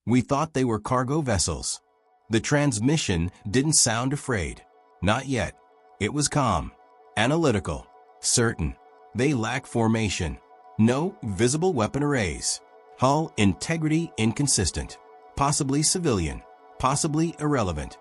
We thought they were cargo vessels. The transmission didn't sound afraid. Not yet. It was calm, analytical, certain. They lack formation. No visible weapon arrays. Hull integrity inconsistent. Possibly civilian. Possibly irrelevant.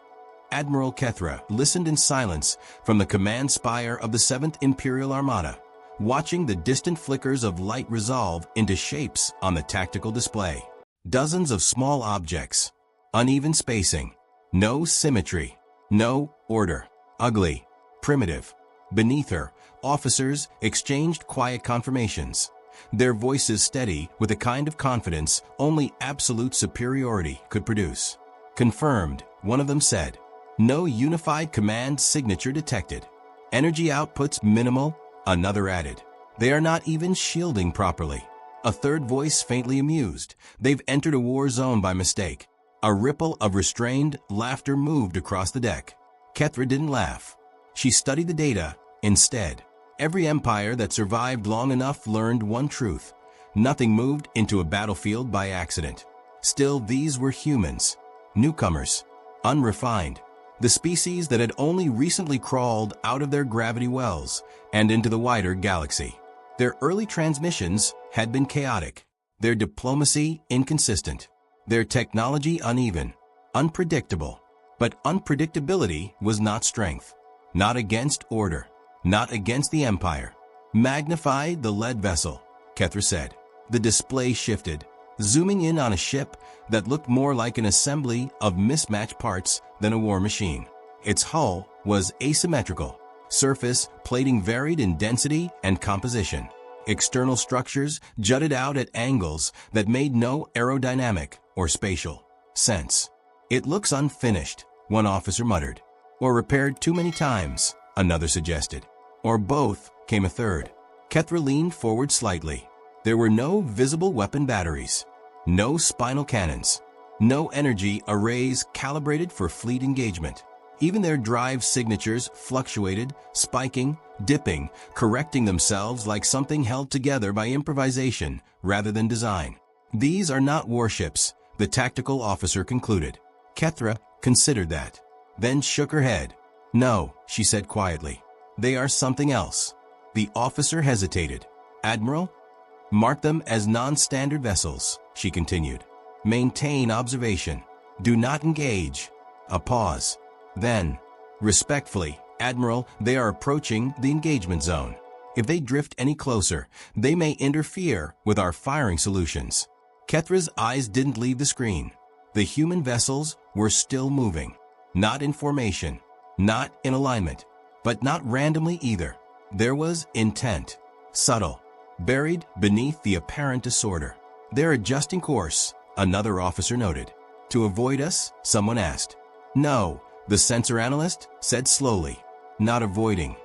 Admiral Kethra listened in silence from the command spire of the 7th Imperial Armada, watching the distant flickers of light resolve into shapes on the tactical display. Dozens of small objects. Uneven spacing. No symmetry. No order. Ugly. Primitive. Beneath her, officers exchanged quiet confirmations, their voices steady with a kind of confidence only absolute superiority could produce. Confirmed, one of them said. No unified command signature detected. Energy outputs minimal, another added. They are not even shielding properly. A third voice faintly amused. They've entered a war zone by mistake. A ripple of restrained laughter moved across the deck. Kethra didn't laugh. She studied the data instead. Every empire that survived long enough learned one truth. Nothing moved into a battlefield by accident. Still, these were humans. Newcomers. Unrefined. The species that had only recently crawled out of their gravity wells and into the wider galaxy. Their early transmissions had been chaotic, their diplomacy inconsistent, their technology uneven, unpredictable. But unpredictability was not strength, not against order, not against the Empire. Magnify the lead vessel, Kethra said. The display shifted, zooming in on a ship that looked more like an assembly of mismatched parts than a war machine. Its hull was asymmetrical, surface plating varied in density and composition. External structures jutted out at angles that made no aerodynamic or spatial sense. It looks unfinished, one officer muttered. Or repaired too many times, another suggested. Or both, came a third. Kethra leaned forward slightly. There were no visible weapon batteries, no spinal cannons, no energy arrays calibrated for fleet engagement. Even their drive signatures fluctuated, spiking, dipping, correcting themselves like something held together by improvisation rather than design. These are not warships, the tactical officer concluded. Kethra considered that, then shook her head. No, she said quietly. They are something else. The officer hesitated. Admiral? Mark them as non-standard vessels, she continued. Maintain observation. Do not engage. A pause. Then, respectfully, Admiral, they are approaching the engagement zone. If they drift any closer, they may interfere with our firing solutions. Kethra's eyes didn't leave the screen. The human vessels were still moving. Not in formation, not in alignment, but not randomly either. There was intent, subtle, buried beneath the apparent disorder. They're adjusting course, another officer noted. To avoid us, someone asked. No, the sensor analyst said slowly. Not avoiding.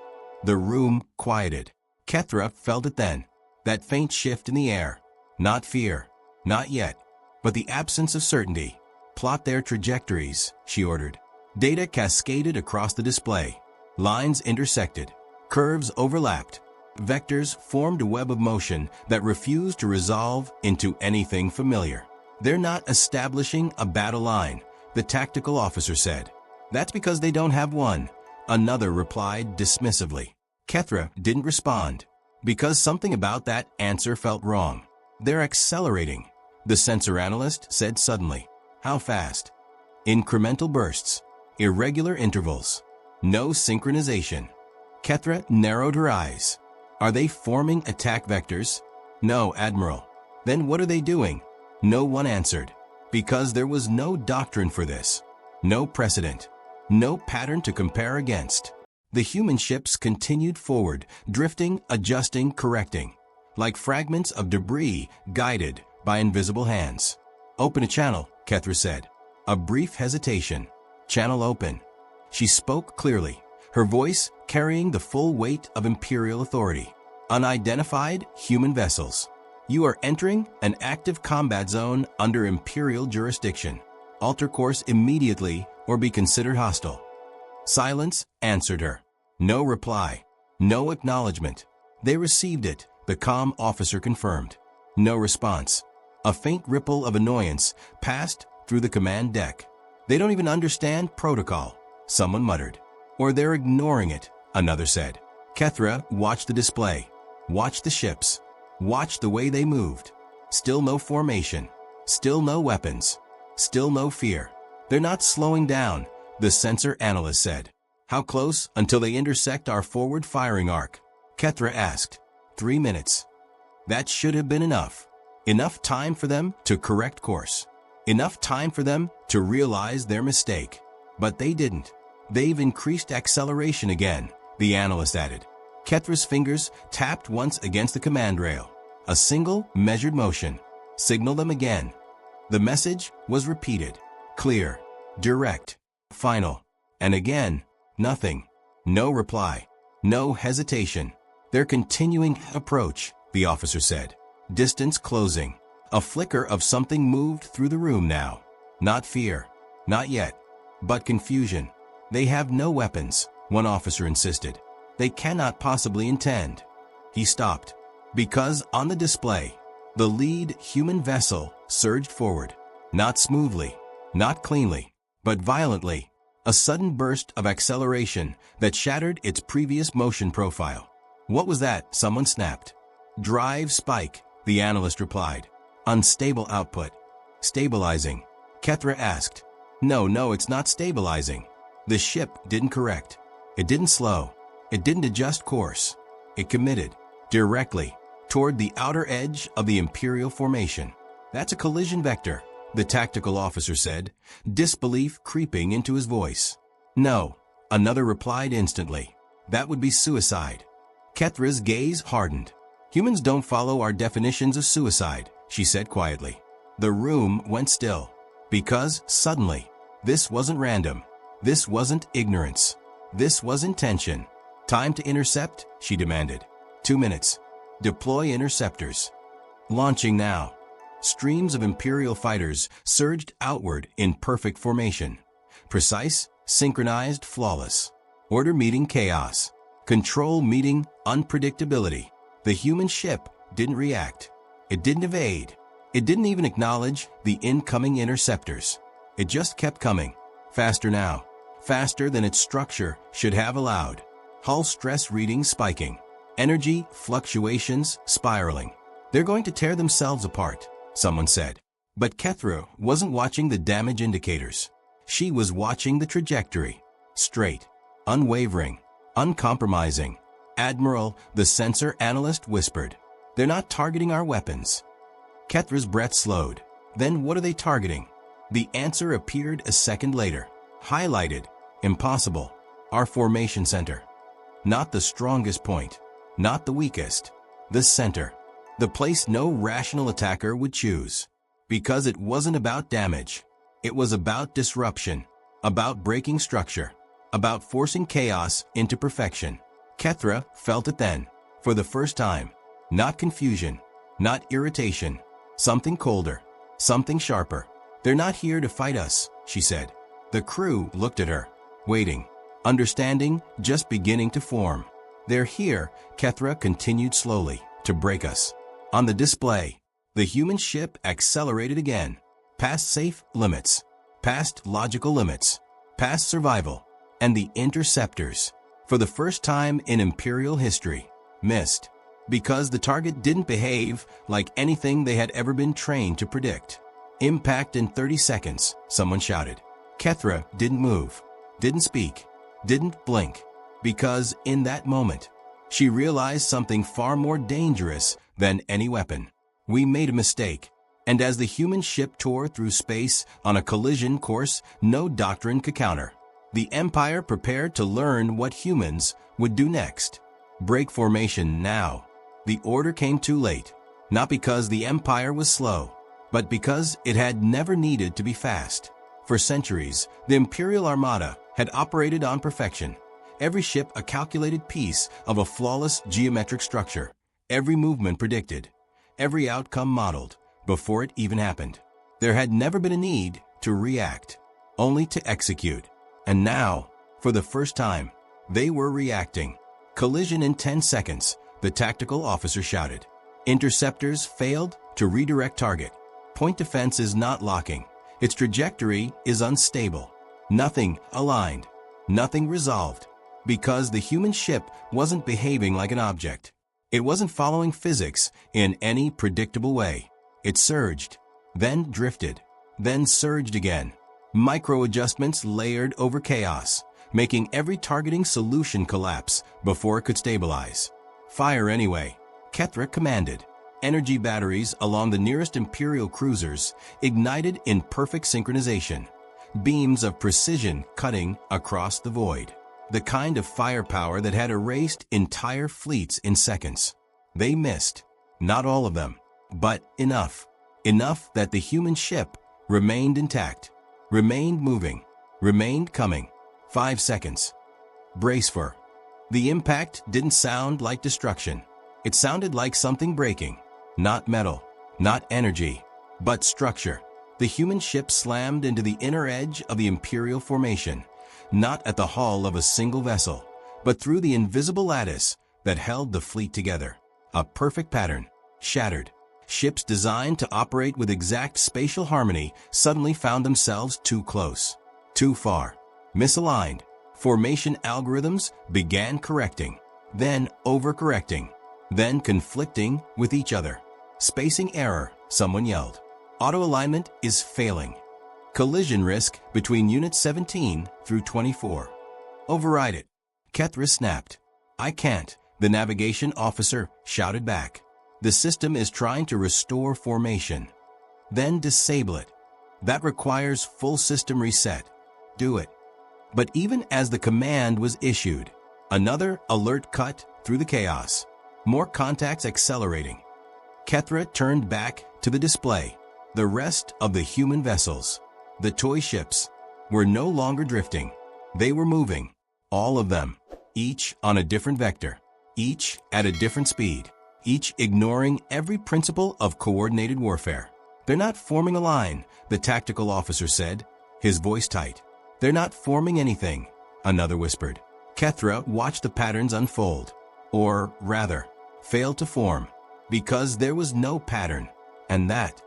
The room quieted. Kethra felt it then. That faint shift in the air. Not fear. Not yet. But the absence of certainty. Plot their trajectories, she ordered. Data cascaded across the display. Lines intersected. Curves overlapped. Vectors formed a web of motion that refused to resolve into anything familiar. They're not establishing a battle line, the tactical officer said. That's because they don't have one, another replied dismissively. Kethra didn't respond, because something about that answer felt wrong. They're accelerating, the sensor analyst said suddenly. How fast? Incremental bursts, irregular intervals, no synchronization. Kethra narrowed her eyes. Are they forming attack vectors? No, Admiral. Then what are they doing? No one answered. Because there was no doctrine for this. No precedent. No pattern to compare against. The human ships continued forward, drifting, adjusting, correcting. Like fragments of debris guided by invisible hands. Open a channel, Kethra said. A brief hesitation. Channel open. She spoke clearly, her voice carrying the full weight of Imperial authority. Unidentified human vessels. You are entering an active combat zone under Imperial jurisdiction. Alter course immediately or be considered hostile. Silence answered her. No reply. No acknowledgement. They received it, the calm officer confirmed. No response. A faint ripple of annoyance passed through the command deck. They don't even understand protocol, someone muttered. Or they're ignoring it, another said. Kethra watched the display, watched the ships, watched the way they moved. Still no formation, still no weapons, still no fear. They're not slowing down, the sensor analyst said. How close until they intersect our forward firing arc? Kethra asked. 3 minutes. That should have been enough. Enough time for them to correct course. Enough time for them to realize their mistake. But they didn't. They've increased acceleration again, the analyst added. Kethra's fingers tapped once against the command rail. A single, measured motion. Signal them again. The message was repeated. Clear, direct, final. And again, nothing. No reply. No hesitation. Their continuing approach, the officer said. Distance closing. A flicker of something moved through the room now. Not fear. Not yet. But confusion. They have no weapons, one officer insisted. They cannot possibly intend. He stopped. Because on the display, the lead human vessel surged forward. Not smoothly, not cleanly, but violently. A sudden burst of acceleration that shattered its previous motion profile. What was that? Someone snapped. Drive spike, the analyst replied. Unstable output. Stabilizing. Kethra asked. No, it's not stabilizing. The ship didn't correct. It didn't slow. It didn't adjust course. It committed directly toward the outer edge of the Imperial formation. That's a collision vector, the tactical officer said, disbelief creeping into his voice. No, another replied instantly. That would be suicide. Kethra's gaze hardened. Humans don't follow our definitions of suicide, she said quietly. The room went still. Because, suddenly, this wasn't random. This wasn't ignorance. This was intention. Time to intercept, she demanded. 2 minutes. Deploy interceptors. Launching now. Streams of Imperial fighters surged outward in perfect formation. Precise, synchronized, flawless. Order meeting chaos. Control meeting unpredictability. The human ship didn't react. It didn't evade. It didn't even acknowledge the incoming interceptors. It just kept coming. Faster now. Faster than its structure should have allowed. Hull stress readings spiking. Energy fluctuations spiraling. They're going to tear themselves apart, someone said. But Kethra wasn't watching the damage indicators. She was watching the trajectory. Straight. Unwavering. Uncompromising. Admiral, the sensor analyst whispered. They're not targeting our weapons. Kethra's breath slowed. Then what are they targeting? The answer appeared a second later. Highlighted. Impossible. Our formation center. Not the strongest point. Not the weakest. The center. The place no rational attacker would choose. Because it wasn't about damage. It was about disruption. About breaking structure. About forcing chaos into perfection. Kethra felt it then. For the first time. Not confusion. Not irritation. Something colder. Something sharper. They're not here to fight us, she said. The crew looked at her. Waiting. Understanding just beginning to form. They're here, Kethra continued slowly, to break us. On the display, the human ship accelerated again. Past safe limits. Past logical limits. Past survival. And the interceptors, for the first time in Imperial history, missed. Because the target didn't behave like anything they had ever been trained to predict. Impact in 30 seconds, someone shouted. Kethra didn't move, didn't speak, didn't blink. Because in that moment, she realized something far more dangerous than any weapon. We made a mistake. And as the human ship tore through space on a collision course no doctrine could counter, the Empire prepared to learn what humans would do next. Break formation now. The order came too late, not because the Empire was slow, but because it had never needed to be fast. For centuries, the Imperial Armada had operated on perfection. Every ship a calculated piece of a flawless geometric structure. Every movement predicted. Every outcome modeled before it even happened. There had never been a need to react, only to execute. And now, for the first time, they were reacting. Collision in 10 seconds, the tactical officer shouted. Interceptors failed to redirect target. point defense is not locking. Its trajectory is unstable. Nothing aligned. Nothing resolved. Because the human ship wasn't behaving like an object. It wasn't following physics in any predictable way. It surged, then drifted, then surged again. Micro-adjustments layered over chaos, making every targeting solution collapse before it could stabilize. Fire anyway, Kethra commanded. Energy batteries along the nearest Imperial cruisers ignited in perfect synchronization, beams of precision cutting across the void. The kind of firepower that had erased entire fleets in seconds. They missed. Not all of them, but enough. Enough that the human ship remained intact, remained moving, remained coming. 5 seconds. Brace for. The impact didn't sound like destruction. It sounded like something breaking. Not metal, not energy, but structure. The human ship slammed into the inner edge of the Imperial formation, not at the hull of a single vessel, but through the invisible lattice that held the fleet together. A perfect pattern, shattered. Ships designed to operate with exact spatial harmony suddenly found themselves too close, too far, misaligned. Formation algorithms began correcting, then overcorrecting, then conflicting with each other. Spacing error, someone yelled. Auto-alignment is failing. Collision risk between Units 17 through 24. Override it. Kethra snapped. I can't, the navigation officer shouted back. The system is trying to restore formation. Then disable it. That requires full system reset. Do it. But even as the command was issued, another alert cut through the chaos. More contacts accelerating. Kethra turned back to the display. The rest of the human vessels, the toy ships, were no longer drifting. They were moving. All of them. Each on a different vector. Each at a different speed. Each ignoring every principle of coordinated warfare. They're not forming a line, the tactical officer said, his voice tight. They're not forming anything, another whispered. Kethra watched the patterns unfold. Or, rather, failed to form. Because there was no pattern. And that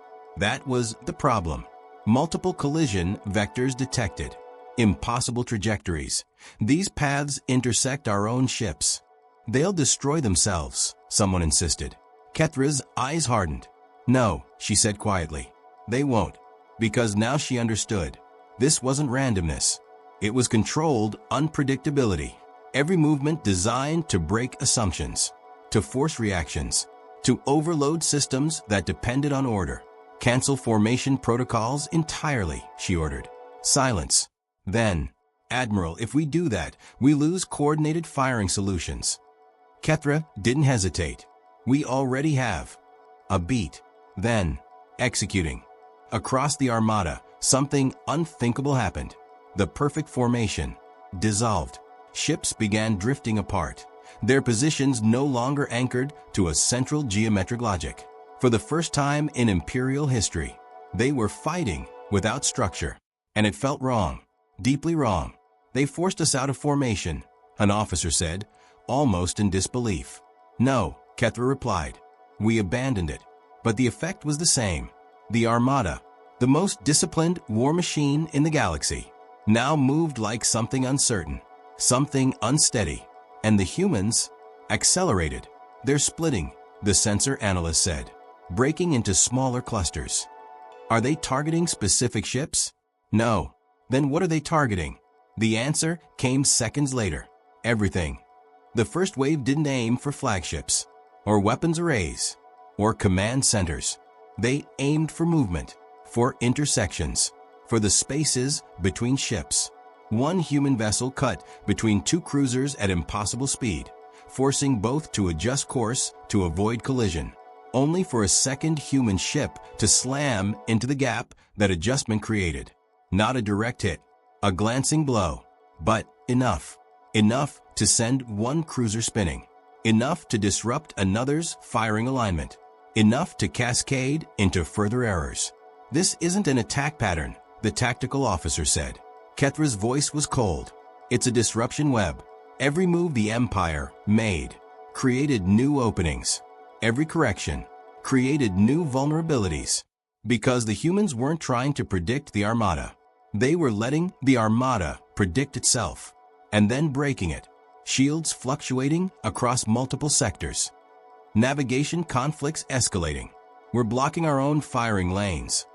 was the problem. Multiple collision vectors detected. Impossible trajectories. These paths intersect our own ships. They'll destroy themselves, someone insisted. Kethra's eyes hardened. No, she said quietly. They won't. Because now she understood. This wasn't randomness. It was controlled unpredictability. Every movement designed to break assumptions, to force reactions, to overload systems that depended on order. Cancel formation protocols entirely, she ordered. Silence. Then, Admiral, if we do that, we lose coordinated firing solutions. Kethra didn't hesitate. We already have. A beat. Then, executing. Across the Armada, something unthinkable happened. The perfect formation dissolved. Ships began drifting apart. Their positions no longer anchored to a central geometric logic. For the first time in Imperial history, they were fighting without structure. And it felt wrong, deeply wrong. They forced us out of formation, an officer said, almost in disbelief. No, Kethra replied. We abandoned it. But the effect was the same. The Armada, the most disciplined war machine in the galaxy, now moved like something uncertain, something unsteady. And the humans accelerated. They're splitting, the sensor analyst said, breaking into smaller clusters. Are they targeting specific ships? No. Then what are they targeting? The answer came seconds later. Everything. The first wave didn't aim for flagships, or weapons arrays, or command centers. They aimed for movement, for intersections, for the spaces between ships. One human vessel cut between two cruisers at impossible speed, forcing both to adjust course to avoid collision, only for a second human ship to slam into the gap that adjustment created. Not a direct hit, a glancing blow, but enough. Enough to send one cruiser spinning. Enough to disrupt another's firing alignment. Enough to cascade into further errors. This isn't an attack pattern, the tactical officer said. Kethra's voice was cold. It's a disruption web. Every move the Empire made created new openings. Every correction created new vulnerabilities. Because the humans weren't trying to predict the Armada. They were letting the Armada predict itself, and then breaking it. Shields fluctuating across multiple sectors. Navigation conflicts escalating. We're blocking our own firing lanes.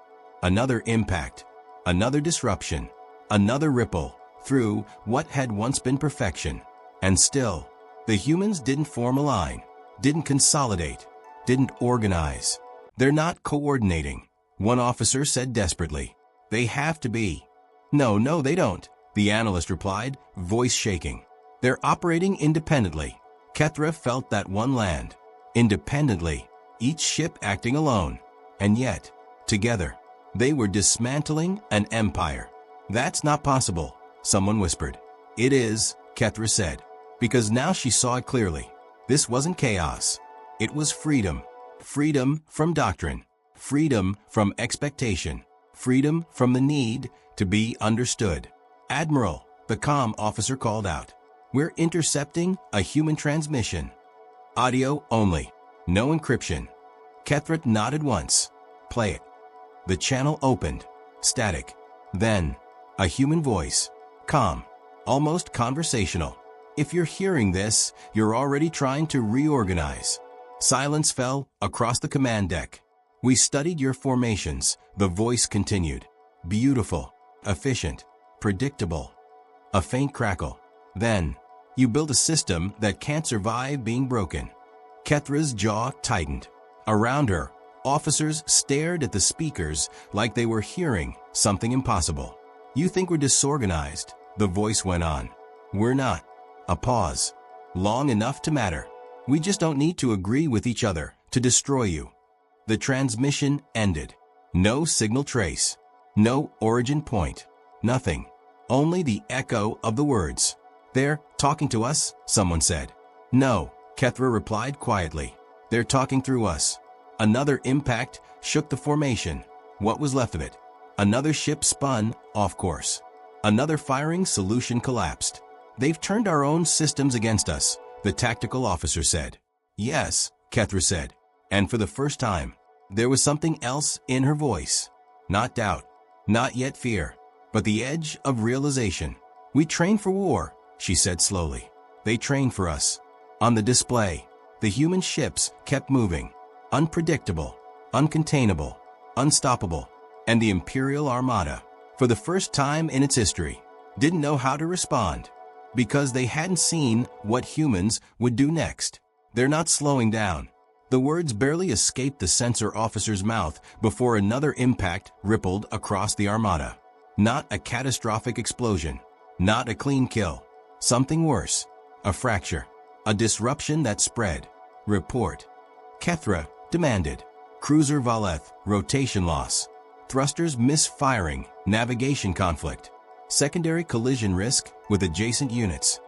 Another impact, another disruption, another ripple through what had once been perfection. And still, the humans didn't form a line, didn't consolidate, didn't organize. They're not coordinating, one officer said desperately. They have to be. No, they don't, the analyst replied, voice shaking. They're operating independently. Kethra felt that one land. Independently, each ship acting alone. And yet, together, they were dismantling an empire. That's not possible, someone whispered. It is, Kethra said, because now she saw it clearly. This wasn't chaos. It was freedom. Freedom from doctrine. Freedom from expectation. Freedom from the need to be understood. Admiral, the comm officer called out. We're intercepting a human transmission. Audio only. No encryption. Kethra nodded once. Play it. The channel opened. Static. Then, a human voice. Calm. Almost conversational. If you're hearing this, you're already trying to reorganize. Silence fell across the command deck. We studied your formations, the voice continued. Beautiful, efficient, predictable. A faint crackle. Then, you build a system that can't survive being broken. Kethra's jaw tightened. Around her, officers stared at the speakers like they were hearing something impossible. You think we're disorganized, the voice went on. We're not. A pause. Long enough to matter. We just don't need to agree with each other to destroy you. The transmission ended. No signal trace. No origin point. Nothing. Only the echo of the words. They're talking to us, someone said. No, Kethra replied quietly. They're talking through us. Another impact shook the formation. What was left of it? Another ship spun off course. Another firing solution collapsed. They've turned our own systems against us, the tactical officer said. Yes, Kethra said. And for the first time, there was something else in her voice. Not doubt, not yet fear, but the edge of realization. We train for war, she said slowly. They train for us. On the display, the human ships kept moving. Unpredictable, uncontainable, unstoppable. And the Imperial Armada, for the first time in its history, didn't know how to respond. Because they hadn't seen what humans would do next. They're not slowing down. The words barely escaped the sensor officer's mouth before another impact rippled across the Armada. Not a catastrophic explosion. Not a clean kill. Something worse. A fracture. A disruption that spread. Report. Kethra demanded. Cruiser Valeth, rotation loss. Thrusters misfiring, navigation conflict. Secondary collision risk with adjacent units.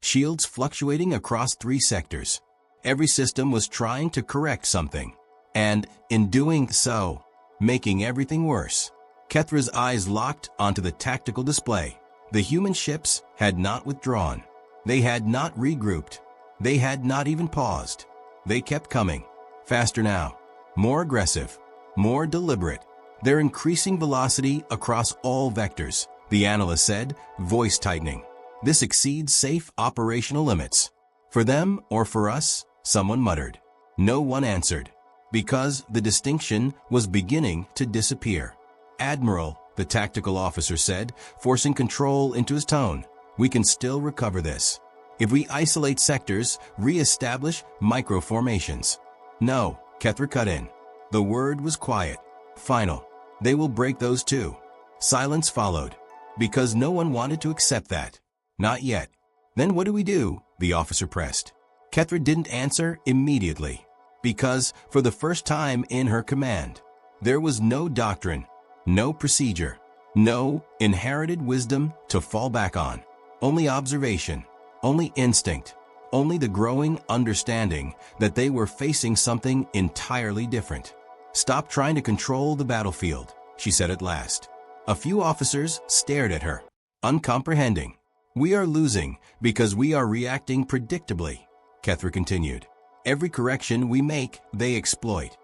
Shields fluctuating across 3 sectors. Every system was trying to correct something. And, in doing so, making everything worse. Kethra's eyes locked onto the tactical display. The human ships had not withdrawn. They had not regrouped. They had not even paused. They kept coming. Faster now. More aggressive. More deliberate. Their increasing velocity across all vectors, the analyst said, voice tightening. This exceeds safe operational limits. For them or for us, someone muttered. No one answered. Because the distinction was beginning to disappear. Admiral, the tactical officer said, forcing control into his tone. We can still recover this. If we isolate sectors, re-establish microformations. No, Kethra cut in. The word was quiet. Final. They will break those too. Silence followed. Because no one wanted to accept that. Not yet. Then what do we do? The officer pressed. Kethra didn't answer immediately. Because, for the first time in her command, there was no doctrine, no procedure, no inherited wisdom to fall back on. Only observation, only instinct, only the growing understanding that they were facing something entirely different. Stop trying to control the battlefield, she said at last. A few officers stared at her, uncomprehending. We are losing because we are reacting predictably, Kethra continued. Every correction we make, they exploit.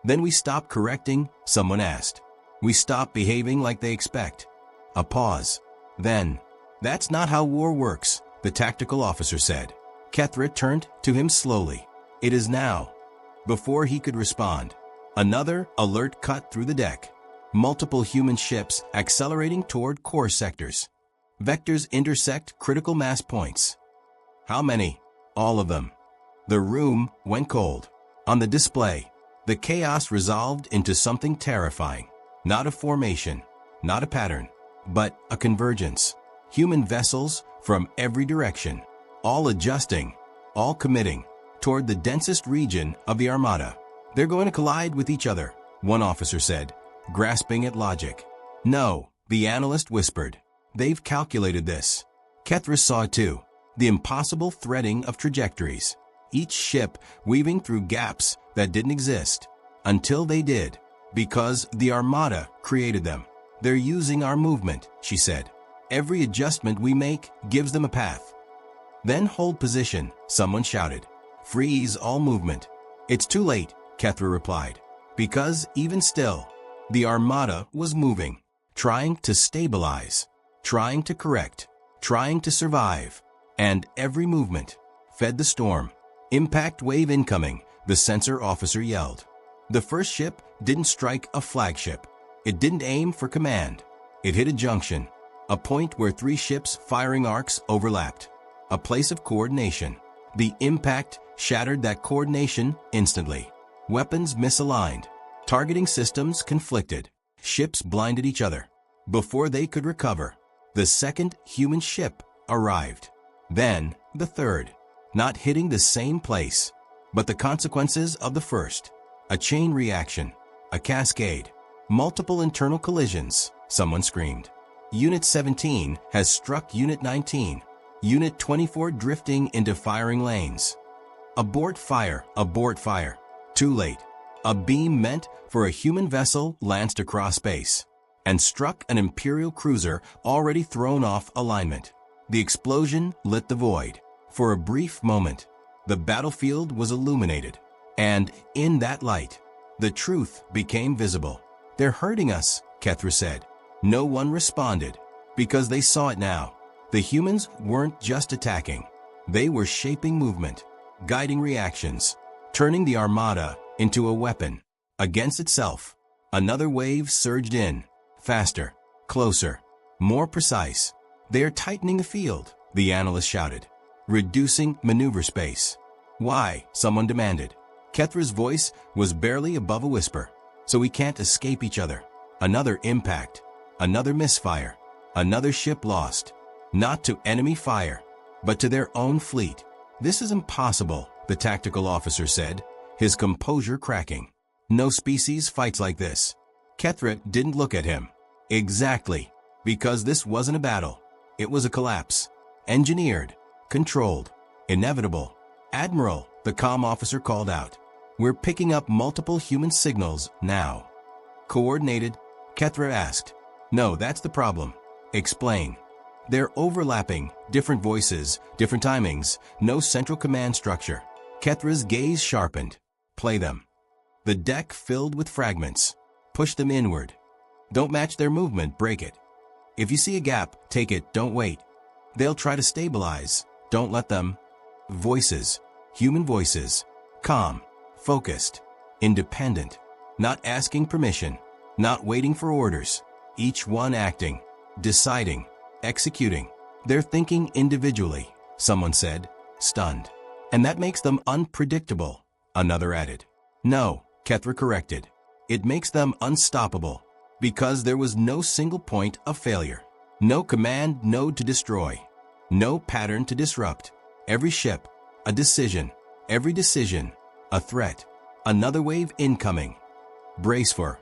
Then we stop correcting, someone asked. We stop behaving like they expect. A pause. Then, that's not how war works, the tactical officer said. Kethra turned to him slowly. It is now. Before he could respond, another alert cut through the deck. Multiple human ships accelerating toward core sectors. Vectors intersect critical mass points. How many? All of them. The room went cold. On the display, the chaos resolved into something terrifying. Not a formation, not a pattern, but a convergence. Human vessels from every direction, all adjusting, all committing toward the densest region of the Armada. They're going to collide with each other, one officer said, grasping at logic. No, the analyst whispered. They've calculated this. Kethra saw it too. The impossible threading of trajectories. Each ship weaving through gaps that didn't exist. Until they did. Because the Armada created them. They're using our movement, she said. Every adjustment we make gives them a path. Then hold position, someone shouted. Freeze all movement. It's too late, Kethra replied. Because even still, the Armada was moving. Trying to stabilize. Trying to correct. Trying to survive. And every movement fed the storm. Impact wave incoming, the sensor officer yelled. The first ship didn't strike a flagship. It didn't aim for command. It hit a junction, a point where 3 ships firing arcs overlapped. A place of coordination. The impact shattered that coordination instantly. Weapons misaligned. Targeting systems conflicted. Ships blinded each other. Before they could recover, the second human ship arrived. Then the third. Not hitting the same place, but the consequences of the first. A chain reaction, a cascade, multiple internal collisions, someone screamed. Unit 17 has struck Unit 19, Unit 24 drifting into firing lanes. Abort fire, abort fire. Too late. A beam meant for a human vessel lanced across space and struck an Imperial cruiser already thrown off alignment. The explosion lit the void. For a brief moment, the battlefield was illuminated, and in that light, the truth became visible. They're hurting us, Kethra said. No one responded, because they saw it now. The humans weren't just attacking. They were shaping movement, guiding reactions, turning the Armada into a weapon against itself. Another wave surged in, faster, closer, more precise. They're tightening the field, the analyst shouted. Reducing maneuver space. Why? Someone demanded. Kethra's voice was barely above a whisper. So we can't escape each other. Another impact. Another misfire. Another ship lost. Not to enemy fire, but to their own fleet. This is impossible, the tactical officer said, his composure cracking. No species fights like this. Kethra didn't look at him. Exactly. Because this wasn't a battle. It was a collapse. Engineered. Controlled. Inevitable. Admiral, the comm officer called out. We're picking up multiple human signals now. Coordinated? Kethra asked. No, that's the problem. Explain. They're overlapping, different voices, different timings, no central command structure. Kethra's gaze sharpened. Play them. The deck filled with fragments. Push them inward. Don't match their movement, break it. If you see a gap, take it, don't wait. They'll try to stabilize. Don't let them. Voices. Human voices. Calm. Focused. Independent. Not asking permission. Not waiting for orders. Each one acting. Deciding. Executing. They're thinking individually, someone said, stunned. And that makes them unpredictable, another added. No, Kethra corrected. It makes them unstoppable. Because there was no single point of failure. No command node to destroy. No pattern to disrupt. Every ship, a decision. Every decision, a threat. Another wave incoming. Brace for.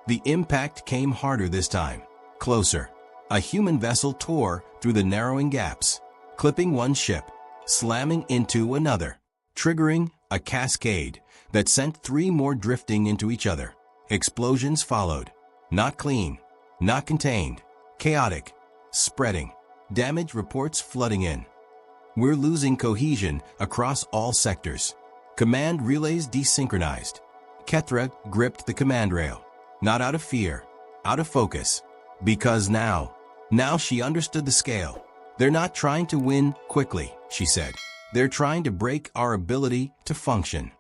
The impact came harder this time. Closer. A human vessel tore through the narrowing gaps, clipping one ship, slamming into another, triggering a cascade that sent 3 more drifting into each other. Explosions followed. Not clean, not contained, chaotic, spreading. Damage reports flooding in. We're losing cohesion across all sectors. Command relays desynchronized. Kethra gripped the command rail, not out of fear, out of focus, because now she understood the scale. They're not trying to win quickly, she said. They're trying to break our ability to function.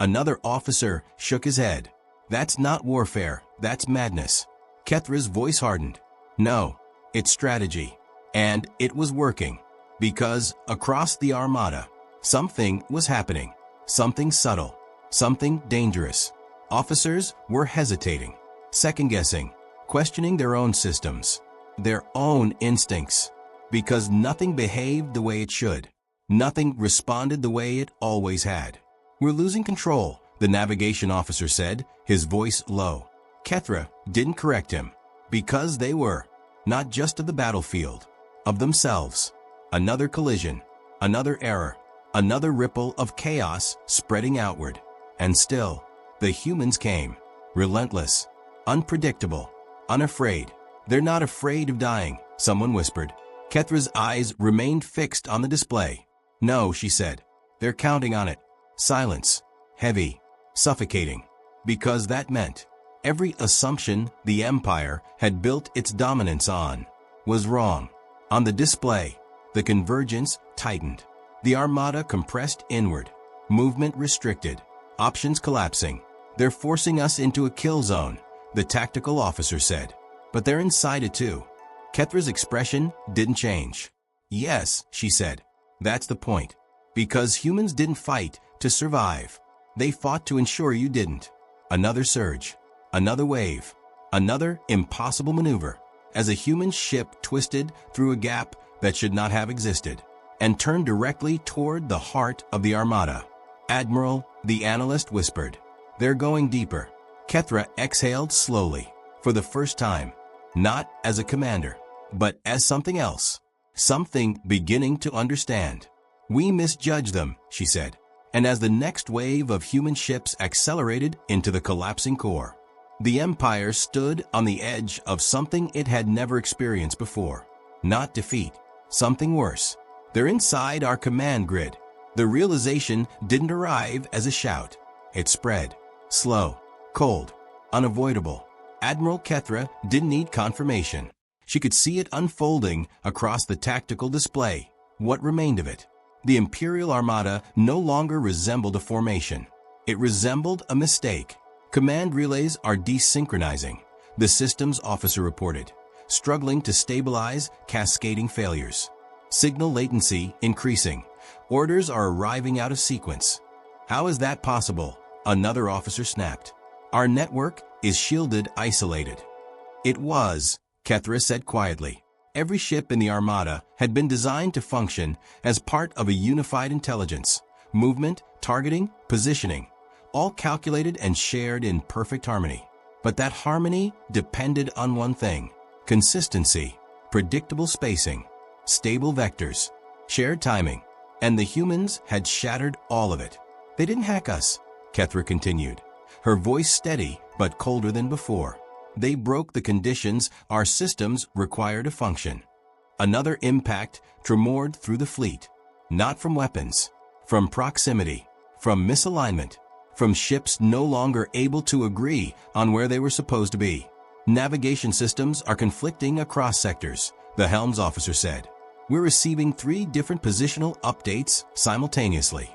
Another officer shook his head. That's not warfare, that's madness. Kethra's voice hardened. No, it's strategy. And it was working. Because across the Armada, something was happening. Something subtle. Something dangerous. Officers were hesitating, second-guessing, questioning their own systems, their own instincts. Because nothing behaved the way it should. Nothing responded the way it always had. We're losing control, the navigation officer said, his voice low. Kethra didn't correct him, because they were, not just of the battlefield, of themselves. Another collision, another error, another ripple of chaos spreading outward. And still, the humans came, relentless, unpredictable, unafraid. They're not afraid of dying, someone whispered. Kethra's eyes remained fixed on the display. No, she said. They're counting on it. Silence. Heavy. Suffocating. Because that meant every assumption the Empire had built its dominance on was wrong. On the display, the convergence tightened. The Armada compressed inward. Movement restricted. Options collapsing. They're forcing us into a kill zone, the tactical officer said. But they're inside it too. Kethra's expression didn't change. Yes, she said. That's the point. Because humans didn't fight to survive. They fought to ensure you didn't. Another surge. Another wave. Another impossible maneuver. As a human ship twisted through a gap that should not have existed and turned directly toward the heart of the Armada. Admiral, the analyst whispered. They're going deeper. Kethra exhaled slowly. For the first time. Not as a commander, but as something else. Something beginning to understand. We misjudged them, she said. And as the next wave of human ships accelerated into the collapsing core, the Empire stood on the edge of something it had never experienced before. Not defeat. Something worse. They're inside our command grid. The realization didn't arrive as a shout. It spread. Slow. Cold. Unavoidable. Admiral Kethra didn't need confirmation. She could see it unfolding across the tactical display. What remained of it? The Imperial Armada no longer resembled a formation. It resembled a mistake. Command relays are desynchronizing, the systems officer reported, struggling to stabilize cascading failures. Signal latency increasing. Orders are arriving out of sequence. How is that possible? Another officer snapped. Our network is shielded, isolated. It was, Kethra said quietly. Every ship in the Armada had been designed to function as part of a unified intelligence. Movement, targeting, positioning, all calculated and shared in perfect harmony. But that harmony depended on one thing: consistency, predictable spacing, stable vectors, shared timing. And the humans had shattered all of it. They didn't hack us, Kethra continued, her voice steady but colder than before. They broke the conditions our systems require to function. Another impact tremored through the fleet, not from weapons, from proximity, from misalignment, from ships no longer able to agree on where they were supposed to be. Navigation systems are conflicting across sectors, the helms officer said. We're receiving 3 different positional updates simultaneously.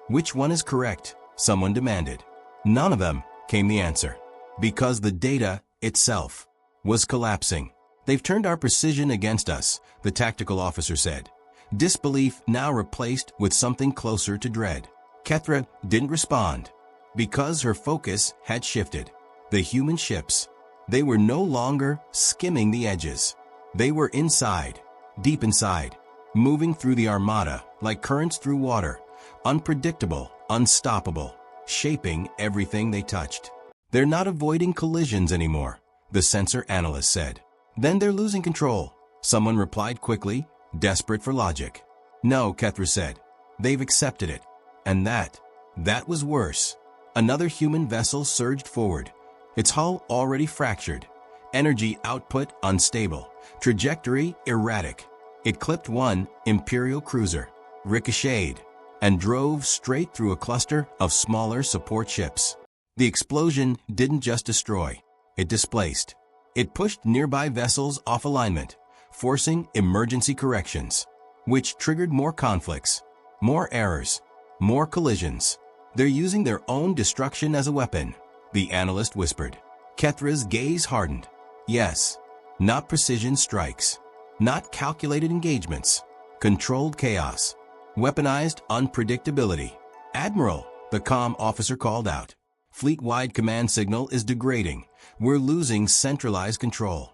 Which one is correct? Someone demanded. None of them, came the answer. Because the data itself was collapsing. They've turned our precision against us, the tactical officer said. Disbelief now replaced with something closer to dread. Kethra didn't respond, because her focus had shifted. The human ships, they were no longer skimming the edges. They were inside, deep inside, moving through the Armada like currents through water, unpredictable, unstoppable, shaping everything they touched. They're not avoiding collisions anymore, the sensor analyst said. Then they're losing control, someone replied quickly, desperate for logic. No, Kethra said. They've accepted it. And that was worse. Another human vessel surged forward, its hull already fractured, energy output unstable, trajectory erratic. It clipped one Imperial cruiser, ricocheted, and drove straight through a cluster of smaller support ships. The explosion didn't just destroy, it displaced. It pushed nearby vessels off alignment, forcing emergency corrections, which triggered more conflicts, more errors, more collisions. They're using their own destruction as a weapon, the analyst whispered. Kethra's gaze hardened. Yes, not precision strikes, not calculated engagements, controlled chaos, weaponized unpredictability. Admiral, the comm officer called out. Fleet-wide command signal is degrading. We're losing centralized control.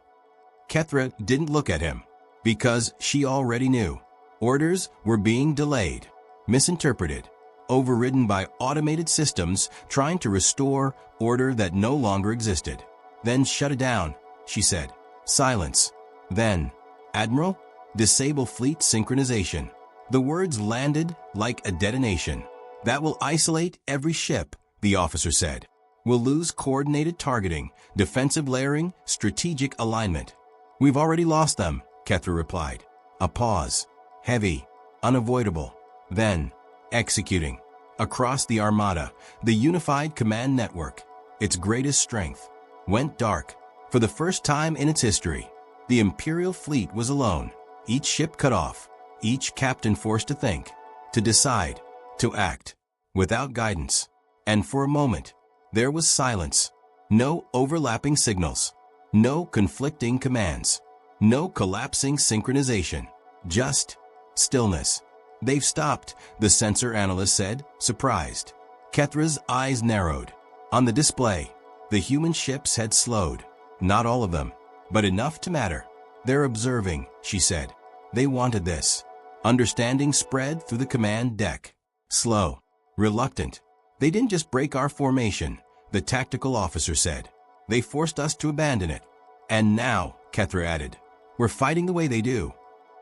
Kethra didn't look at him, because she already knew. Orders were being delayed, misinterpreted, overridden by automated systems trying to restore order that no longer existed. Then shut it down, she said. Silence. Then, Admiral, disable fleet synchronization. The words landed like a detonation. That will isolate every ship, the officer said. We'll lose coordinated targeting, defensive layering, strategic alignment. We've already lost them, Kethra replied. A pause. Heavy. Unavoidable. Then, executing. Across the Armada, the unified command network, its greatest strength, went dark. For the first time in its history, the Imperial fleet was alone, each ship cut off, each captain forced to think, to decide, to act, without guidance. And for a moment, there was silence. No overlapping signals, no conflicting commands, no collapsing synchronization, just stillness. They've stopped, the sensor analyst said, surprised. Kethra's eyes narrowed. On the display, the human ships had slowed. Not all of them, but enough to matter. They're observing, she said. They wanted this. Understanding spread through the command deck. Slow, reluctant. They didn't just break our formation, the tactical officer said. They forced us to abandon it. And now, Kethra added, we're fighting the way they do.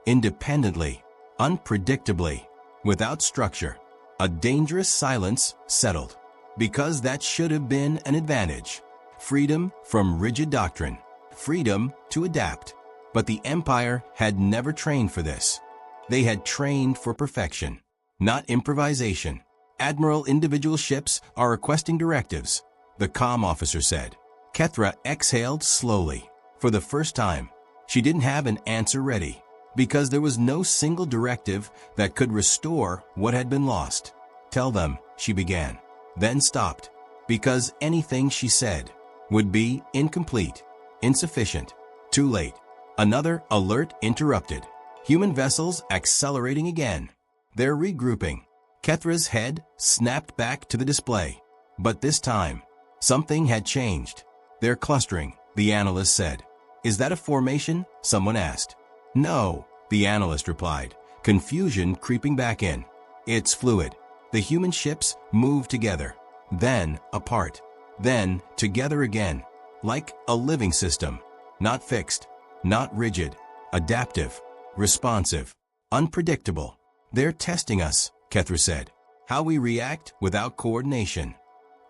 Independently, unpredictably, without structure. A dangerous silence settled. Because that should have been an advantage. Freedom from rigid doctrine. Freedom to adapt. But the Empire had never trained for this. They had trained for perfection, not improvisation. Admiral, individual ships are requesting directives, the comm officer said. Kethra exhaled slowly. For the first time, she didn't have an answer ready, because there was no single directive that could restore what had been lost. Tell them, she began, then stopped, because anything she said would be incomplete, insufficient, too late. Another alert interrupted. Human vessels accelerating again. They're regrouping. Kethra's head snapped back to the display. But this time, something had changed. They're clustering, the analyst said. Is that a formation? Someone asked. No, the analyst replied, confusion creeping back in. It's fluid. The human ships move together, then apart, then together again, like a living system, not fixed, not rigid, adaptive, responsive, unpredictable. They're testing us, Kethra said, how we react without coordination.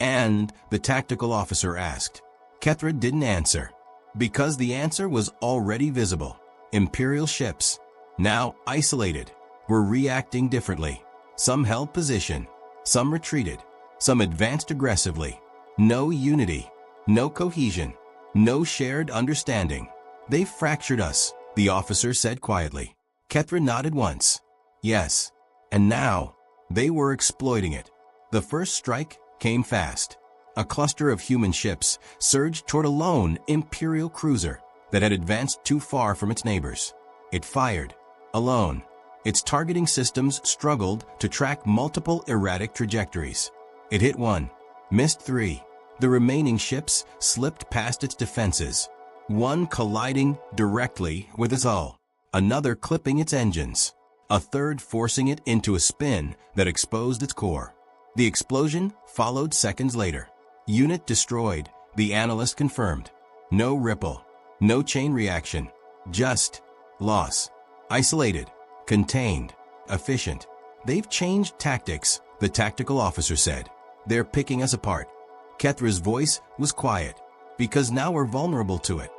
And the tactical officer asked. Kethra didn't answer, because the answer was already visible. Imperial ships, now isolated, were reacting differently. Some held position, some retreated, some advanced aggressively. No unity, no cohesion, no shared understanding. They fractured us, the officer said quietly. Kethra nodded once. Yes, and now, they were exploiting it. The first strike came fast. A cluster of human ships surged toward a lone Imperial cruiser that had advanced too far from its neighbors. It fired, alone. Its targeting systems struggled to track multiple erratic trajectories. It hit one, missed three. The remaining ships slipped past its defenses, one colliding directly with its hull, another clipping its engines, a third forcing it into a spin that exposed its core. The explosion followed seconds later. Unit destroyed, the analyst confirmed. No ripple, no chain reaction, just loss. Isolated, contained, efficient. They've changed tactics, the tactical officer said. They're picking us apart. Kethra's voice was quiet, because now we're vulnerable to it.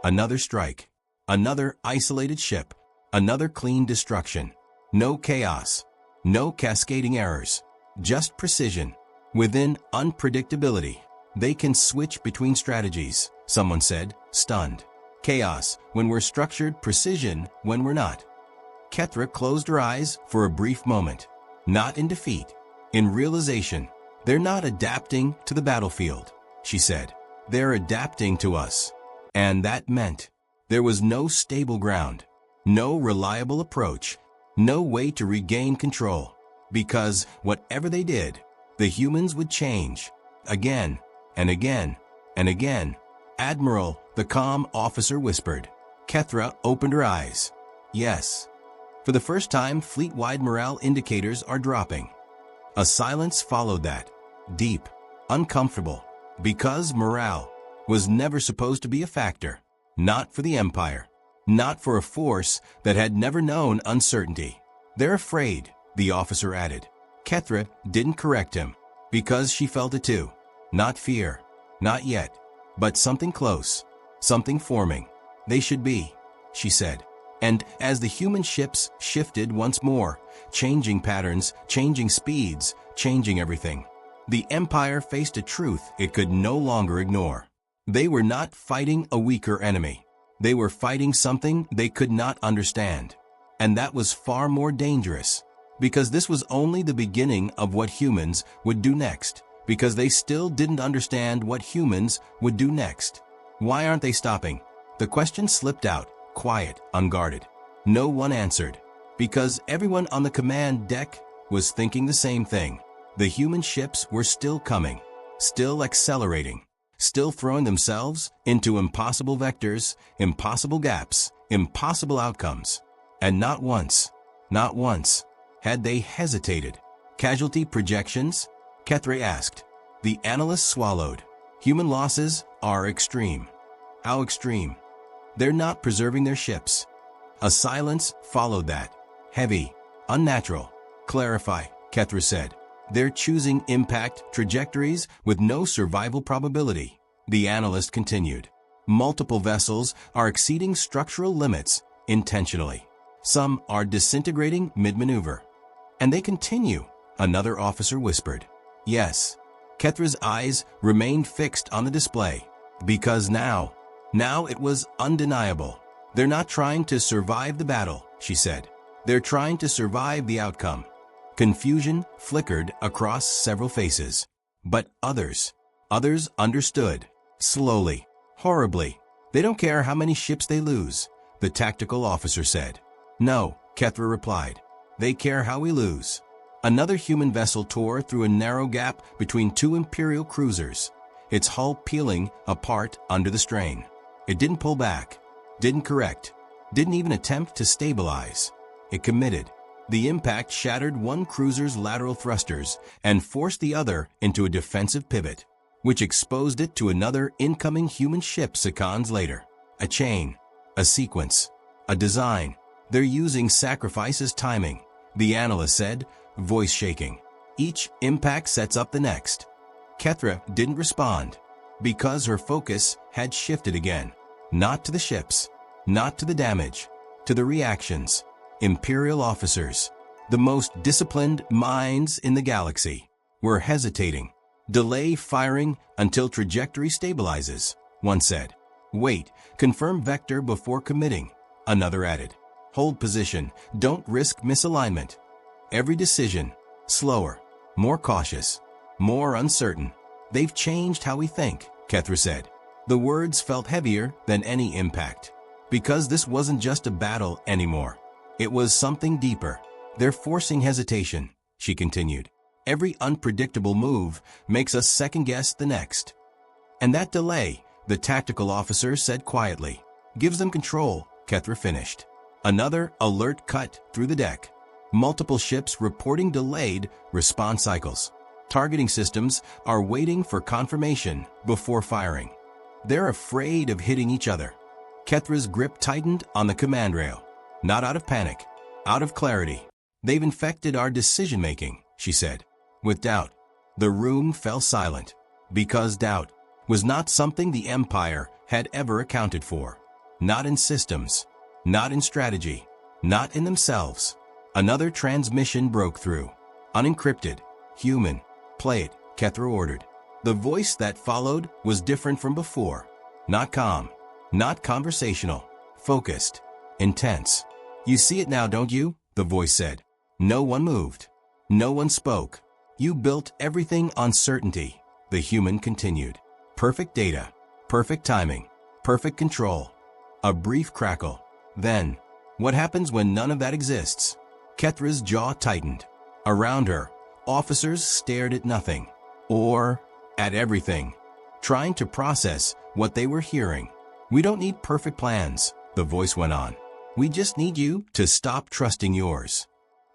Another strike, another isolated ship, another clean destruction. No chaos, no cascading errors, just precision, within unpredictability. They can switch between strategies, someone said, stunned. Chaos when we're structured, precision when we're not. Kethra closed her eyes for a brief moment. Not in defeat, in realization. They're not adapting to the battlefield, she said. They're adapting to us. And that meant there was no stable ground, no reliable approach, no way to regain control. Because whatever they did, the humans would change. Again, and again, and again. Admiral, the calm officer whispered. Kethra opened her eyes. Yes. For the first time, fleet-wide morale indicators are dropping. A silence followed that. Deep, uncomfortable. Because morale was never supposed to be a factor. Not for the Empire. Not for a force that had never known uncertainty. They're afraid, the officer added. Kethra didn't correct him, because she felt it too. Not fear. Not yet. But something close. Something forming. They should be, she said. And as the human ships shifted once more, changing patterns, changing speeds, changing everything, the Empire faced a truth it could no longer ignore. They were not fighting a weaker enemy. They were fighting something they could not understand. And that was far more dangerous, because this was only the beginning of what humans would do next, because they still didn't understand what humans would do next. Why aren't they stopping? The question slipped out, quiet, unguarded. No one answered, because everyone on the command deck was thinking the same thing. The human ships were still coming, still accelerating, still throwing themselves into impossible vectors, impossible gaps, impossible outcomes. And not once, had they hesitated. Casualty projections? Kethra asked. The analyst swallowed. Human losses are extreme. How extreme? They're not preserving their ships. A silence followed that. Heavy, unnatural. Clarify, Kethra said. They're choosing impact trajectories with no survival probability. The analyst continued. Multiple vessels are exceeding structural limits intentionally. Some are disintegrating mid-maneuver. And they continue, another officer whispered. Yes. Kethra's eyes remained fixed on the display. Because now it was undeniable. They're not trying to survive the battle, she said. They're trying to survive the outcome. Confusion flickered across several faces. But others understood. Slowly, horribly. They don't care how many ships they lose, the tactical officer said. No, Kethra replied. They care how we lose. Another human vessel tore through a narrow gap between two Imperial cruisers, its hull peeling apart under the strain. It didn't pull back, didn't correct, didn't even attempt to stabilize. It committed. The impact shattered one cruiser's lateral thrusters and forced the other into a defensive pivot, which exposed it to another incoming human ship seconds later. A chain, a sequence, a design. They're using sacrifice as timing, the analyst said, voice shaking. Each impact sets up the next. Kethra didn't respond, because her focus had shifted again. Not to the ships, not to the damage, to the reactions. Imperial officers, the most disciplined minds in the galaxy, were hesitating. Delay firing until trajectory stabilizes, one said. Wait, confirm vector before committing, another added. Hold position, don't risk misalignment. Every decision, slower, more cautious, more uncertain. They've changed how we think, Kethra said. The words felt heavier than any impact. Because this wasn't just a battle anymore. It was something deeper. They're forcing hesitation, she continued. Every unpredictable move makes us second-guess the next. And that delay, the tactical officer said quietly, gives them control, Kethra finished. Another alert cut through the deck. Multiple ships reporting delayed response cycles. Targeting systems are waiting for confirmation before firing. They're afraid of hitting each other. Kethra's grip tightened on the command rail. Not out of panic, out of clarity. They've infected our decision-making, she said. With doubt. The room fell silent, because doubt was not something the Empire had ever accounted for. Not in systems, not in strategy, not in themselves. Another transmission broke through. Unencrypted. Human. Play it, Kethra ordered. The voice that followed was different from before. Not calm, not conversational, focused, intense. You see it now, don't you? The voice said. No one moved. No one spoke. You built everything on certainty. The human continued. Perfect data, perfect timing, perfect control. A brief crackle. Then, what happens when none of that exists? Kethra's jaw tightened. Around her, officers stared at nothing, or at everything, trying to process what they were hearing. We don't need perfect plans, the voice went on. We just need you to stop trusting yours.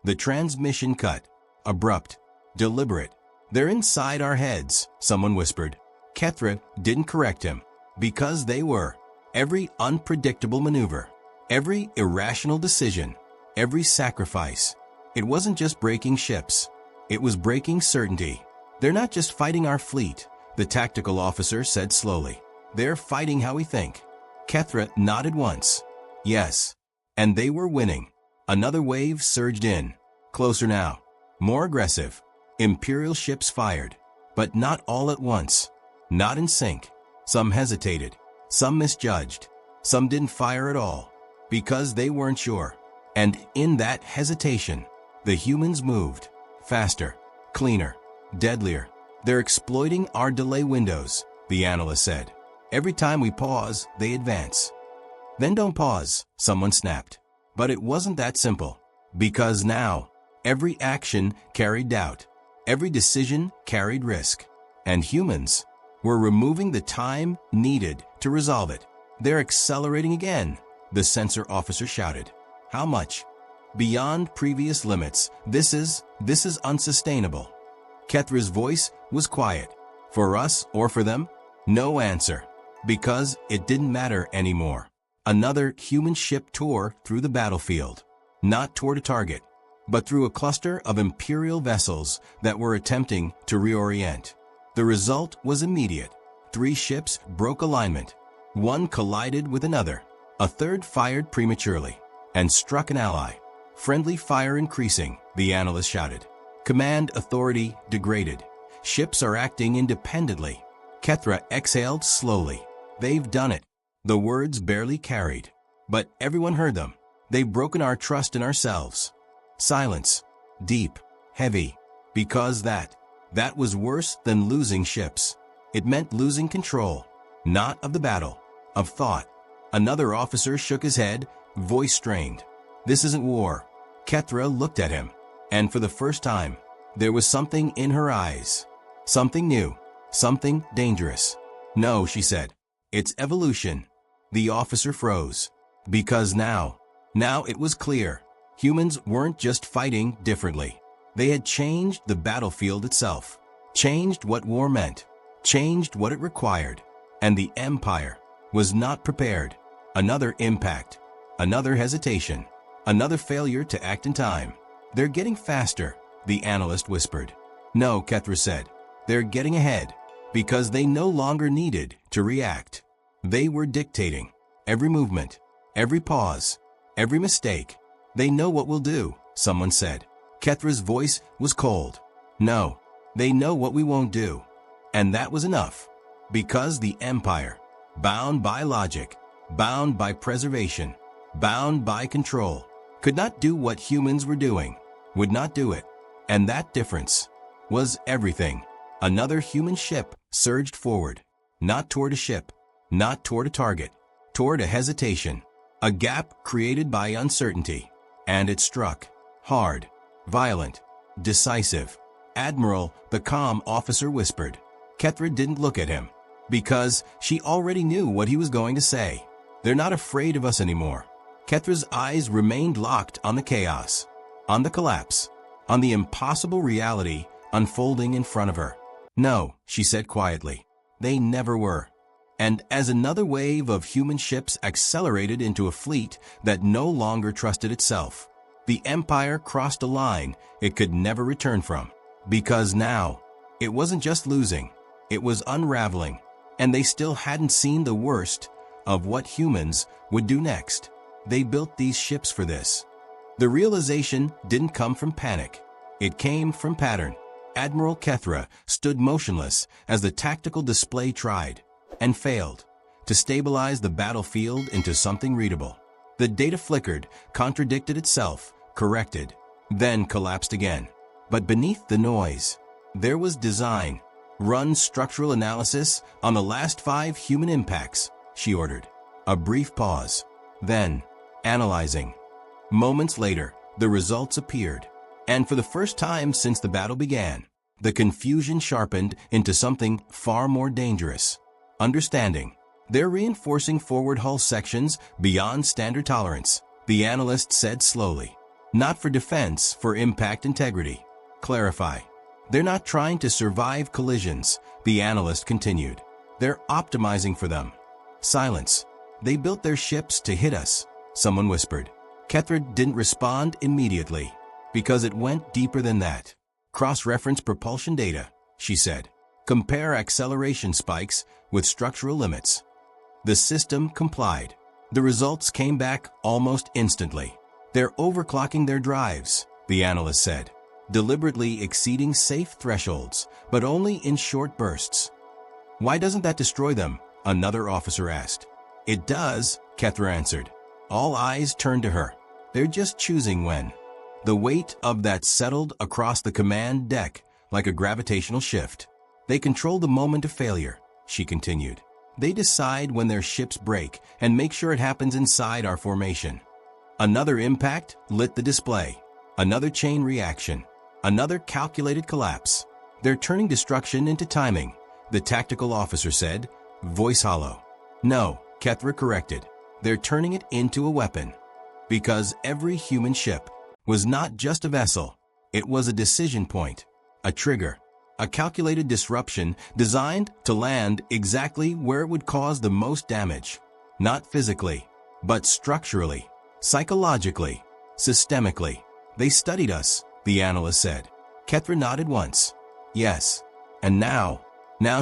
The transmission cut. Abrupt, deliberate. They're inside our heads, someone whispered. Kethra didn't correct him, because they were. Every unpredictable maneuver, every irrational decision, every sacrifice. It wasn't just breaking ships. It was breaking certainty. They're not just fighting our fleet, the tactical officer said slowly. They're fighting how we think. Kethra nodded once. Yes. And they were winning. Another wave surged in. Closer now. More aggressive. Imperial ships fired. But not all at once. Not in sync. Some hesitated. Some misjudged. Some didn't fire at all. Because they weren't sure. And in that hesitation, the humans moved. Faster. Cleaner. Deadlier. They're exploiting our delay windows, the analyst said. Every time we pause, they advance. Then don't pause, someone snapped. But it wasn't that simple. Because now, every action carried doubt. Every decision carried risk. And humans were removing the time needed to resolve it. They're accelerating again, the sensor officer shouted. How much? Beyond previous limits. This is unsustainable. Kethra's voice was quiet. For us or for them? No answer. Because it didn't matter anymore. Another human ship tore through the battlefield. Not toward a target, but through a cluster of Imperial vessels that were attempting to reorient. The result was immediate. 3 ships broke alignment. 1 collided with another. A third fired prematurely and struck an ally. Friendly fire increasing, the analyst shouted. Command authority degraded. Ships are acting independently. Kethra exhaled slowly. They've done it. The words barely carried, but everyone heard them. They've broken our trust in ourselves. Silence. Deep. Heavy. Because that was worse than losing ships. It meant losing control. Not of the battle. Of thought. Another officer shook his head, voice strained. This isn't war. Kethra looked at him, and for the first time, there was something in her eyes. Something new. Something dangerous. No, she said. It's evolution. The officer froze. Because now it was clear. Humans weren't just fighting differently. They had changed the battlefield itself. Changed what war meant. Changed what it required. And the Empire was not prepared. Another impact. Another hesitation. Another failure to act in time. They're getting faster, the analyst whispered. No, Kethra said. They're getting ahead. Because they no longer needed to react. They were dictating. Every movement. Every pause. Every mistake. They know what we'll do, someone said. Kethra's voice was cold. No, they know what we won't do. And that was enough. Because the Empire, bound by logic, bound by preservation, bound by control, could not do what humans were doing, would not do it. And that difference was everything. Another human ship surged forward, not toward a ship, not toward a target, toward a hesitation, a gap created by uncertainty. And it struck. Hard, violent, decisive. Admiral, the calm officer whispered. Kethra didn't look at him, because she already knew what he was going to say. They're not afraid of us anymore. Kethra's eyes remained locked on the chaos, on the collapse, on the impossible reality unfolding in front of her. No, she said quietly. They never were. And as another wave of human ships accelerated into a fleet that no longer trusted itself, the Empire crossed a line it could never return from. Because now, it wasn't just losing, it was unraveling, and they still hadn't seen the worst of what humans would do next. They built these ships for this. The realization didn't come from panic. It came from pattern. Admiral Kethra stood motionless as the tactical display tried, and failed, to stabilize the battlefield into something readable. The data flickered, contradicted itself, corrected, then collapsed again. But beneath the noise, there was design. Run structural analysis on the last 5 human impacts, she ordered. A brief pause. Then, analyzing. Moments later, the results appeared. And for the first time since the battle began, the confusion sharpened into something far more dangerous. Understanding. They're reinforcing forward hull sections beyond standard tolerance, the analyst said slowly. Not for defense, for impact integrity. Clarify. They're not trying to survive collisions, the analyst continued. They're optimizing for them. Silence. They built their ships to hit us, someone whispered. Kethra didn't respond immediately, because it went deeper than that. Cross-reference propulsion data, she said. Compare acceleration spikes with structural limits. The system complied. The results came back almost instantly. They're overclocking their drives, the analyst said, deliberately exceeding safe thresholds, but only in short bursts. Why doesn't that destroy them? Another officer asked. It does, Kethra answered. All eyes turned to her. They're just choosing when. The weight of that settled across the command deck like a gravitational shift. They control the moment of failure, she continued. They decide when their ships break and make sure it happens inside our formation. Another impact lit the display. Another chain reaction. Another calculated collapse. They're turning destruction into timing, the tactical officer said, voice hollow. No, Kethra corrected. They're turning it into a weapon. Because every human ship was not just a vessel. It was a decision point, a trigger, a calculated disruption designed to land exactly where it would cause the most damage. Not physically, but structurally, psychologically, systemically. They studied us, the analyst said. Kethra nodded once. Yes. And now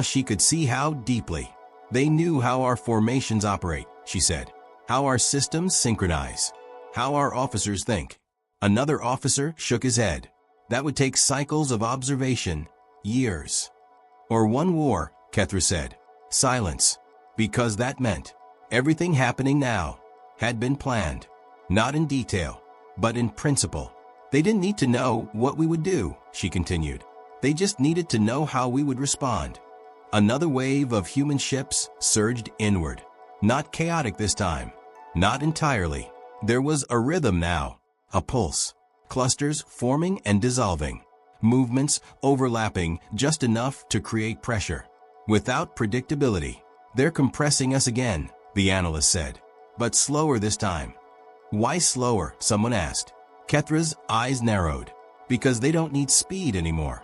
she could see how deeply. They knew how our formations operate, she said. How our systems synchronize. How our officers think. Another officer shook his head. That would take cycles of observation, years. Or one war, Kethra said. Silence. Because that meant everything happening now had been planned. Not in detail, but in principle. They didn't need to know what we would do, she continued. They just needed to know how we would respond. Another wave of human ships surged inward. Not chaotic this time. Not entirely. There was a rhythm now. A pulse. Clusters forming and dissolving. Movements overlapping just enough to create pressure. Without predictability. They're compressing us again, the analyst said. But slower this time. Why slower? Someone asked. Kethra's eyes narrowed. Because they don't need speed anymore.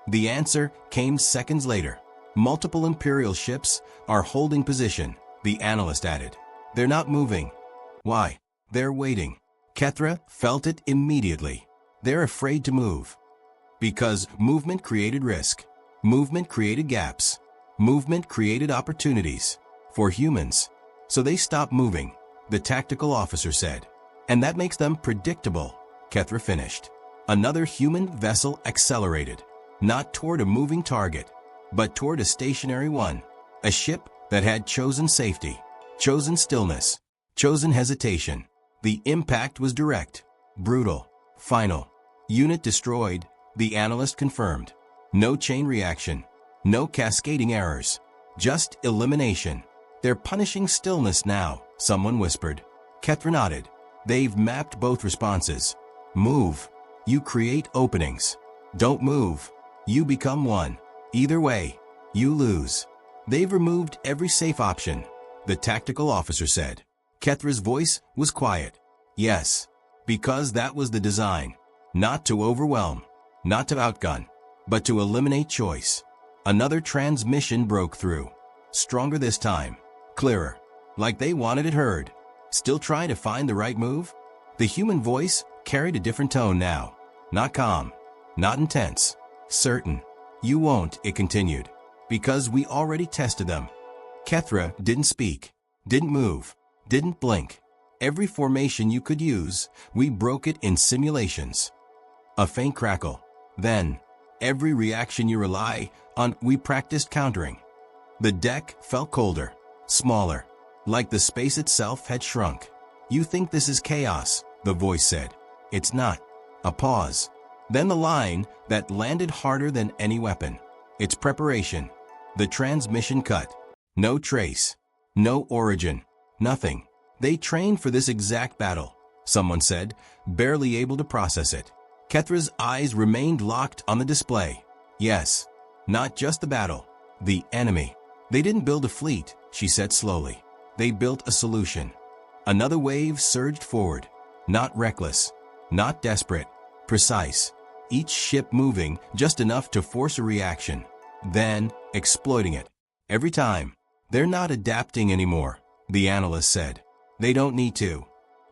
The answer came seconds later. Multiple Imperial ships are holding position, the analyst added. They're not moving. Why? They're waiting. Kethra felt it immediately. They're afraid to move. Because movement created risk. Movement created gaps. Movement created opportunities. For humans. So they stopped moving, the tactical officer said. And that makes them predictable, Kethra finished. Another human vessel accelerated. Not toward a moving target, but toward a stationary one. A ship that had chosen safety, chosen stillness, chosen hesitation. The impact was direct, brutal, final. Unit destroyed, the analyst confirmed. No chain reaction, no cascading errors, just elimination. They're punishing stillness now, someone whispered. Kethra nodded. They've mapped both responses. Move. You create openings. Don't move. You become one. Either way, you lose. They've removed every safe option, the tactical officer said. Kethra's voice was quiet. Yes, because that was the design. Not to overwhelm, not to outgun, but to eliminate choice. Another transmission broke through. Stronger this time. Clearer. Like they wanted it heard. Still trying to find the right move? The human voice carried a different tone now. Not calm. Not intense. Certain. You won't, it continued. Because we already tested them. Kethra didn't speak. Didn't move. Didn't blink. Every formation you could use, we broke it in simulations. A faint crackle. Then, Every reaction you rely on, we practiced countering. The deck felt colder, smaller, like the space itself had shrunk. You think this is chaos, the voice said. It's not. A pause. Then the line that landed harder than any weapon. It's preparation. The transmission cut. No trace. No origin. Nothing. They trained for this exact battle, someone said, barely able to process it. Kethra's eyes remained locked on the display. Yes. Not just the battle. The enemy. They didn't build a fleet, she said slowly. They built a solution. Another wave surged forward. Not reckless. Not desperate. Precise. Each ship moving just enough to force a reaction. Then, exploiting it. Every time. They're not adapting anymore, the analyst said. They don't need to.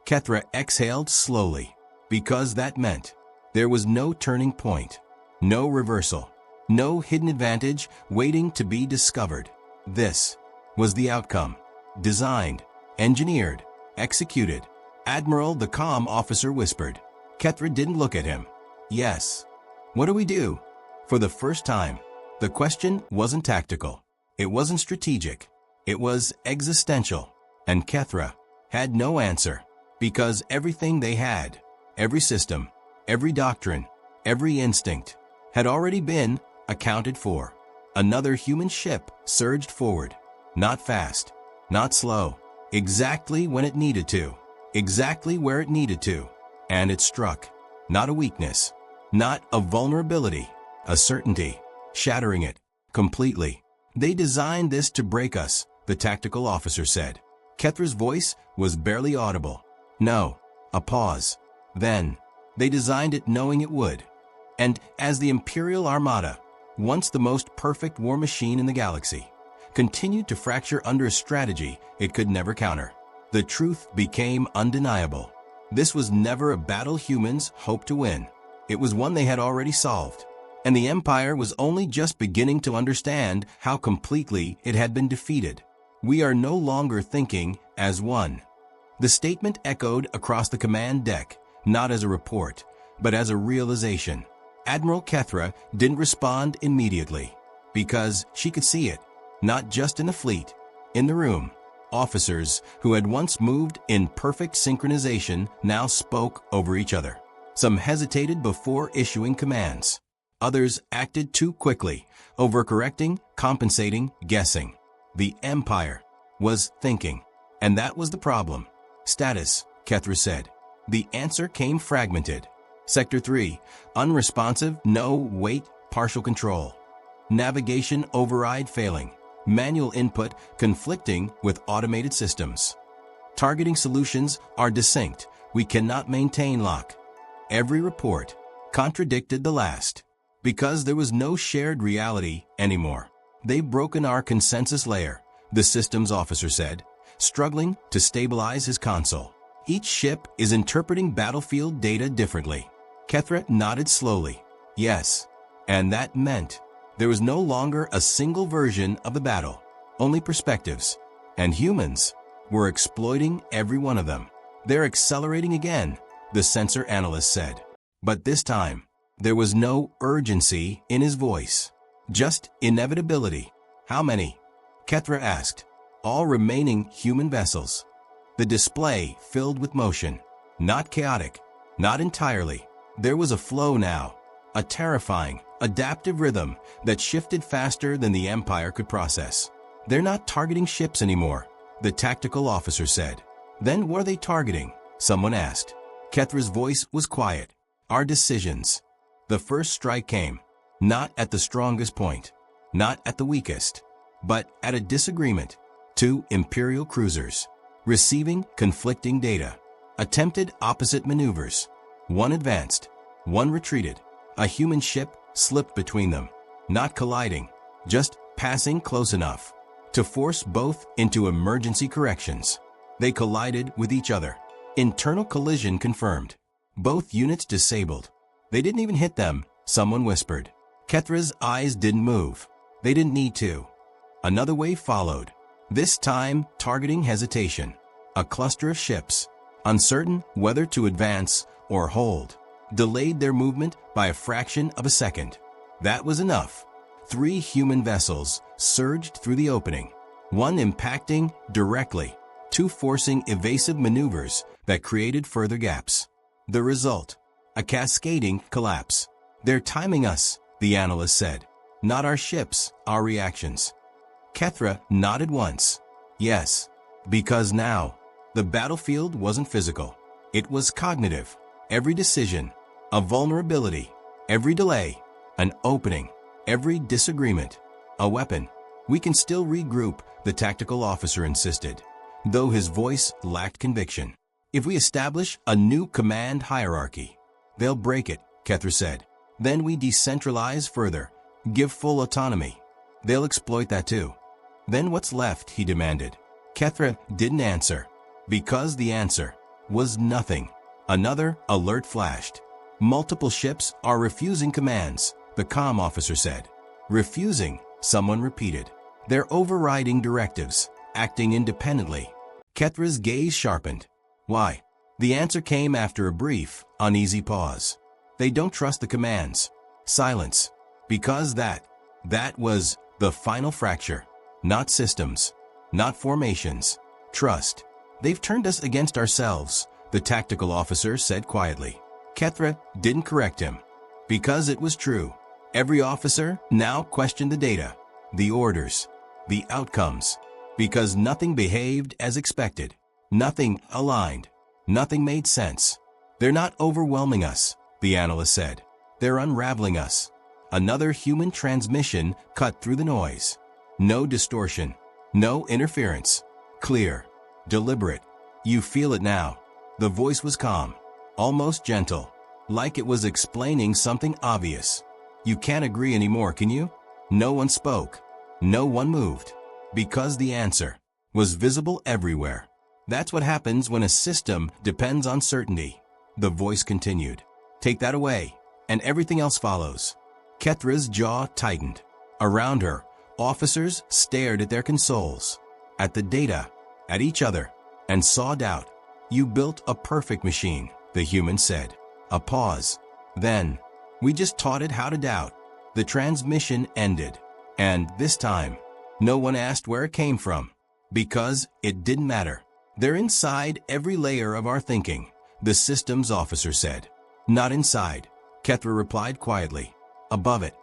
Kethra exhaled slowly. Because that meant there was no turning point. No reversal. No hidden advantage waiting to be discovered. This was the outcome. Designed, engineered, executed. Admiral, the comm officer whispered. Kethra didn't look at him. Yes. What do we do? For the first time, the question wasn't tactical. It wasn't strategic. It was existential. And Kethra had no answer. Because everything they had, every system, every doctrine, every instinct, had already been accounted for. Another human ship surged forward. Not fast, not slow. Exactly when it needed to. Exactly where it needed to. And it struck. Not a weakness. Not a vulnerability. A certainty. Shattering it. Completely. They designed this to break us, the tactical officer said. Kethra's voice was barely audible. No. A pause. Then, they designed it knowing it would. And as the Imperial Armada, once the most perfect war machine in the galaxy, continued to fracture under a strategy it could never counter, the truth became undeniable. This was never a battle humans hoped to win. It was one they had already solved. And the Empire was only just beginning to understand how completely it had been defeated. We are no longer thinking as one. The statement echoed across the command deck, not as a report, but as a realization. Admiral Kethra didn't respond immediately, because she could see it, not just in the fleet, in the room. Officers who had once moved in perfect synchronization now spoke over each other. Some hesitated before issuing commands. Others acted too quickly, overcorrecting, compensating, guessing. The Empire was thinking, and that was the problem. Status, Kethra said. The answer came fragmented. Sector 3, unresponsive, no, wait, partial control. Navigation override failing. Manual input conflicting with automated systems. Targeting solutions are distinct. We cannot maintain lock. Every report contradicted the last. Because there was no shared reality anymore. They've broken our consensus layer, the systems officer said, struggling to stabilize his console. Each ship is interpreting battlefield data differently. Kethra nodded slowly. Yes. And that meant there was no longer a single version of the battle, only perspectives. And humans were exploiting every one of them. They're accelerating again, the sensor analyst said. But this time, there was no urgency in his voice. Just inevitability. How many? Kethra asked. All remaining human vessels. The display filled with motion. Not chaotic. Not entirely. There was a flow now. A terrifying, adaptive rhythm that shifted faster than the Empire could process. They're not targeting ships anymore, the tactical officer said. Then what are they targeting? Someone asked. Kethra's voice was quiet. Our decisions. The first strike came, not at the strongest point, not at the weakest, but at a disagreement. 2 Imperial cruisers, receiving conflicting data, attempted opposite maneuvers. One advanced, one retreated. A human ship slipped between them, not colliding, just passing close enough to force both into emergency corrections. They collided with each other. Internal collision confirmed. Both units disabled. They didn't even hit them, someone whispered. Kethra's eyes didn't move. They didn't need to. Another wave followed. This time, targeting hesitation. A cluster of ships, uncertain whether to advance or hold, delayed their movement by a fraction of a second. That was enough. 3 human vessels surged through the opening, one impacting directly, 2 forcing evasive maneuvers that created further gaps. The result? A cascading collapse. "They're timing us," the analyst said. "Not our ships, our reactions." Kethra nodded once. Yes, because now, the battlefield wasn't physical. It was cognitive. Every decision, a vulnerability. Every delay, an opening. Every disagreement, a weapon. "We can still regroup," the tactical officer insisted, though his voice lacked conviction. "If we establish a new command hierarchy." "They'll break it," Kethra said. "Then we decentralize further, give full autonomy." "They'll exploit that too." "Then what's left?" he demanded. Kethra didn't answer, because the answer was nothing. Another alert flashed. "Multiple ships are refusing commands," the comm officer said. "Refusing," someone repeated. "They're overriding directives, acting independently." Kethra's gaze sharpened. "Why?" The answer came after a brief, uneasy pause. "They don't trust the commands." Silence. Because that was the final fracture. Not systems, not formations. Trust. "They've turned us against ourselves," the tactical officer said quietly. Kethra didn't correct him, because it was true. Every officer now questioned the data, the orders, the outcomes, because nothing behaved as expected. Nothing aligned. Nothing made sense. "They're not overwhelming us," the analyst said. "They're unraveling us." Another human transmission cut through the noise. No distortion. No interference. Clear. Deliberate. "You feel it now." The voice was calm, almost gentle, like it was explaining something obvious. "You can't agree anymore, can you?" No one spoke. No one moved. Because the answer was visible everywhere. "That's what happens when a system depends on certainty," the voice continued. "Take that away, and everything else follows." Kethra's jaw tightened. Around her, officers stared at their consoles, at the data, at each other, and saw doubt. "You built a perfect machine," the human said. A pause. Then, "We just taught it how to doubt." The transmission ended. And this time, no one asked where it came from, because it didn't matter. "They're inside every layer of our thinking," the systems officer said. "Not inside," Kethra replied quietly. "Above it."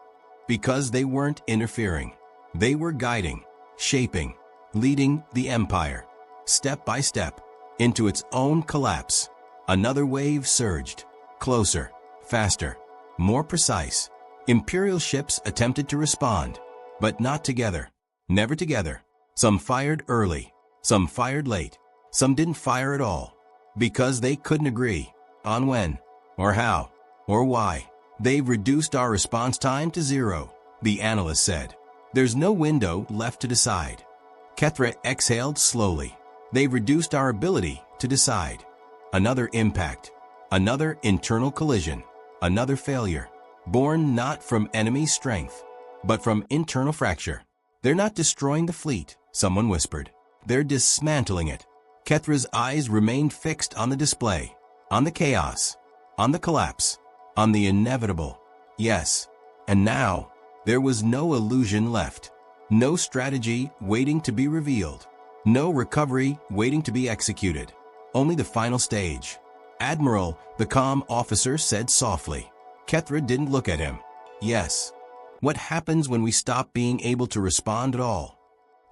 Because they weren't interfering. They were guiding, shaping, leading the empire, step by step, into its own collapse. Another wave surged. Closer, faster, more precise. Imperial ships attempted to respond, but not together. Never together. Some fired early, some fired late, some didn't fire at all. Because they couldn't agree on when, or how, or why. "They've reduced our response time to 0, the analyst said. "There's no window left to decide." Kethra exhaled slowly. "They've reduced our ability to decide." Another impact. Another internal collision. Another failure. Born not from enemy strength, but from internal fracture. "They're not destroying the fleet," someone whispered. "They're dismantling it." Kethra's eyes remained fixed on the display, on the chaos, on the collapse, on the inevitable. Yes. And now, there was no illusion left. No strategy waiting to be revealed. No recovery waiting to be executed. Only the final stage. "Admiral," the comm officer said softly. Kethra didn't look at him. "Yes." "What happens when we stop being able to respond at all?"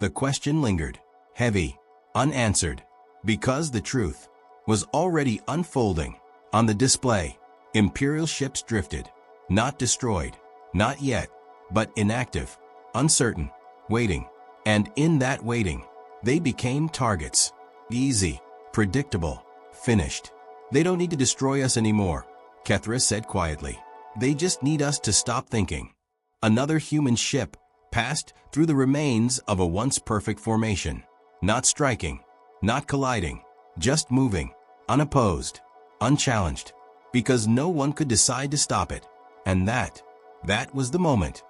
The question lingered, heavy, unanswered, because the truth was already unfolding. On the display, Imperial ships drifted, not destroyed, not yet, but inactive, uncertain, waiting. And in that waiting, they became targets. Easy, predictable, finished. "They don't need to destroy us anymore," Kethra said quietly. "They just need us to stop thinking." Another human ship passed through the remains of a once perfect formation. Not striking, not colliding, just moving, unopposed, unchallenged, because no one could decide to stop it. And that was the moment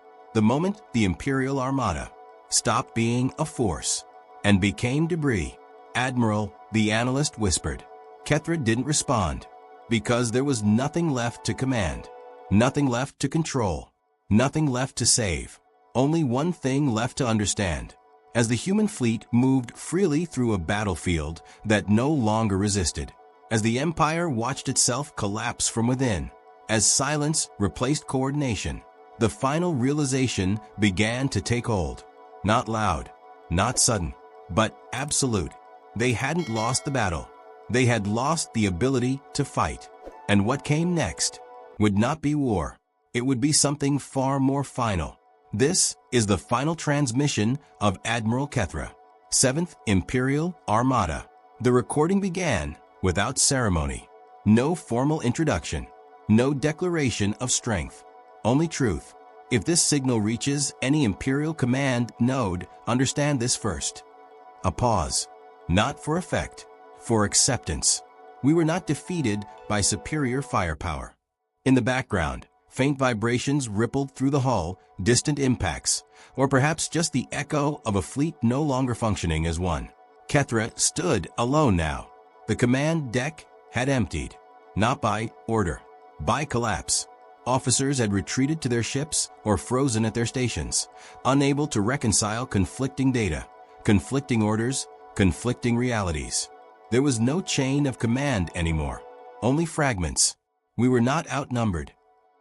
the Imperial Armada stopped being a force and became debris. "Admiral," the analyst whispered. Kethra didn't respond, because there was nothing left to command, nothing left to control, Nothing left to save. Only one thing left to understand. As the human fleet moved freely through a battlefield that no longer resisted, as the Empire watched itself collapse from within, as silence replaced coordination, the final realization began to take hold. Not loud, not sudden, but absolute. They hadn't lost the battle. They had lost the ability to fight. And what came next would not be war. It would be something far more final. This is the final transmission of Admiral Kethra, 7th Imperial Armada. The recording began without ceremony. No formal introduction. No declaration of strength. Only truth. If this signal reaches any Imperial Command node, understand this first. A pause. Not for effect, for acceptance. We were not defeated by superior firepower. In the background, faint vibrations rippled through the hull, distant impacts, or perhaps just the echo of a fleet no longer functioning as one. Kethra stood alone now. The command deck had emptied. Not by order, by collapse. Officers had retreated to their ships or frozen at their stations, unable to reconcile conflicting data, conflicting orders, conflicting realities. There was no chain of command anymore, only fragments. We were not outnumbered.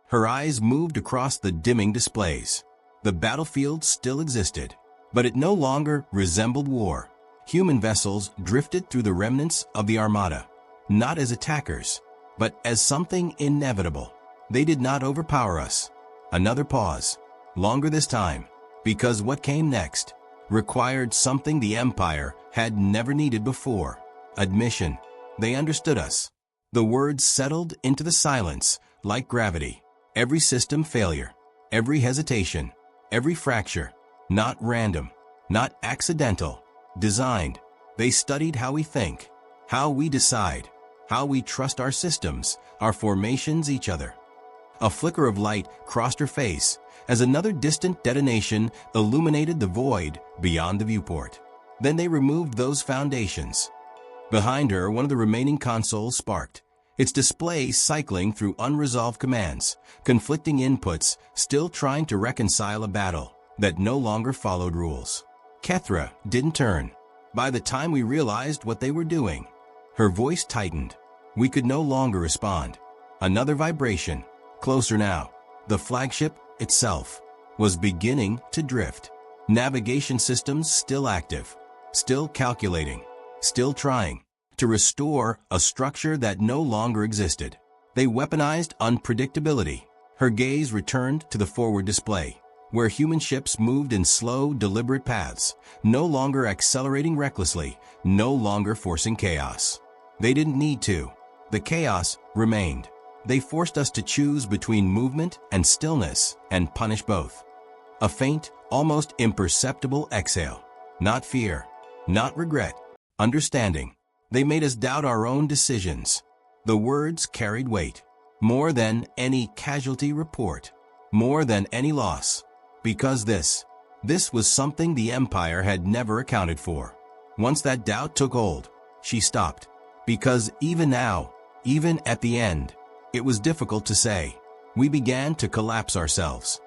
Her eyes moved across the dimming displays. The battlefield still existed, but it no longer resembled war. Human vessels drifted through the remnants of the Armada, not as attackers, but as something inevitable. They did not overpower us. Another pause, longer this time, because what came next required something the Empire had never needed before. Admission. They understood us. The words settled into the silence like gravity. Every system failure, every hesitation, every fracture, not random, not accidental, designed. They studied how we think, how we decide, how we trust our systems, our formations, each other. A flicker of light crossed her face as another distant detonation illuminated the void beyond the viewport. Then they removed those foundations. Behind her, one of the remaining consoles sparked, its display cycling through unresolved commands, conflicting inputs, still trying to reconcile a battle that no longer followed rules. Kethra didn't turn. By the time we realized what they were doing, her voice tightened. We could no longer respond. Another vibration. Closer now. The flagship itself was beginning to drift. Navigation systems still active, still calculating, still trying to restore a structure that no longer existed. They weaponized unpredictability. Her gaze returned to the forward display, where human ships moved in slow, deliberate paths, no longer accelerating recklessly, no longer forcing chaos. They didn't need to. The chaos remained. They forced us to choose between movement and stillness and punish both. A faint, almost imperceptible exhale. Not fear, not regret, understanding. They made us doubt our own decisions. The words carried weight, more than any casualty report, more than any loss. Because this was something the Empire had never accounted for. Once that doubt took hold, she stopped. Because even now, even at the end, it was difficult to say. We began to collapse ourselves.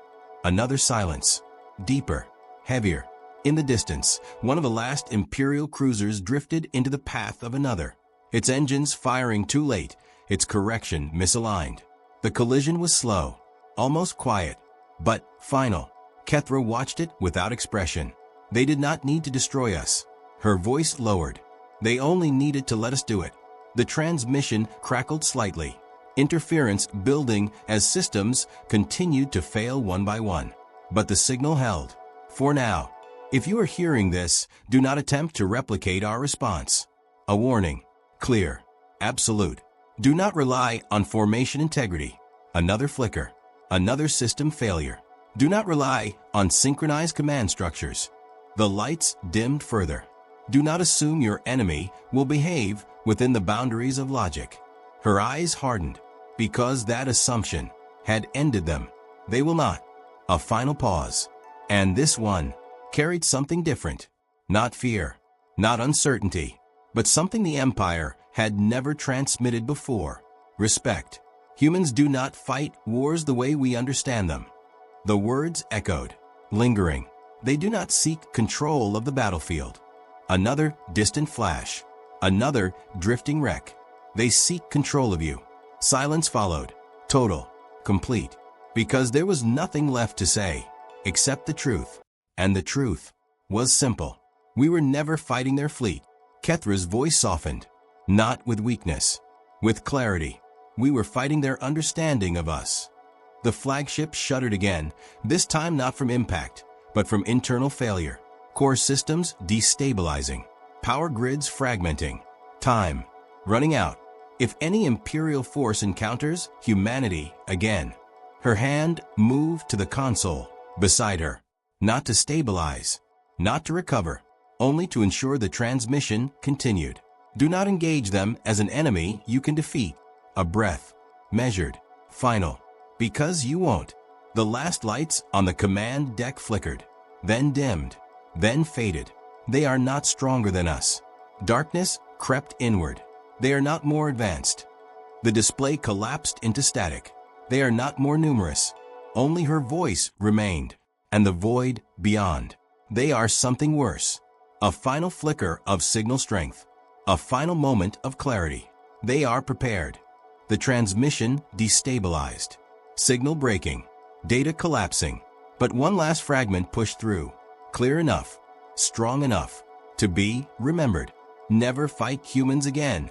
Another silence. Deeper, heavier. In the distance, one of the last Imperial cruisers drifted into the path of another. Its engines firing too late, its correction misaligned. The collision was slow, almost quiet, but final. Kethra watched it without expression. They did not need to destroy us. Her voice lowered. They only needed to let us do it. The transmission crackled slightly, interference building as systems continued to fail one by one. But the signal held. For now. If you are hearing this, do not attempt to replicate our response. A warning. Clear. Absolute. Do not rely on formation integrity. Another flicker. Another system failure. Do not rely on synchronized command structures. The lights dimmed further. Do not assume your enemy will behave within the boundaries of logic. Her eyes hardened, because that assumption had ended them. They will not. A final pause. And this one carried something different. Not fear, not uncertainty, but something the Empire had never transmitted before. Respect. Humans do not fight wars the way we understand them. The words echoed, lingering. They do not seek control of the battlefield. Another distant flash. Another drifting wreck. They seek control of you. Silence followed. Total. Complete. Because there was nothing left to say, except the truth. And the truth was simple. We were never fighting their fleet. Kethra's voice softened. Not with weakness. With clarity. We were fighting their understanding of us. The flagship shuddered again, this time not from impact, but from internal failure. Core systems destabilizing. Power grids fragmenting. Time running out. If any Imperial force encounters humanity again. Her hand moved to the console beside her. Not to stabilize. Not to recover. Only to ensure the transmission continued. Do not engage them as an enemy you can defeat. A breath. Measured. Final. Because you won't. The last lights on the command deck flickered. Then dimmed. Then faded. They are not stronger than us. Darkness crept inward. They are not more advanced. The display collapsed into static. They are not more numerous. Only her voice remained. And the void beyond. They are something worse. A final flicker of signal strength. A final moment of clarity. They are prepared. The transmission destabilized. Signal breaking. Data collapsing. But one last fragment pushed through. Clear enough. Strong enough. To be remembered. Never fight humans again.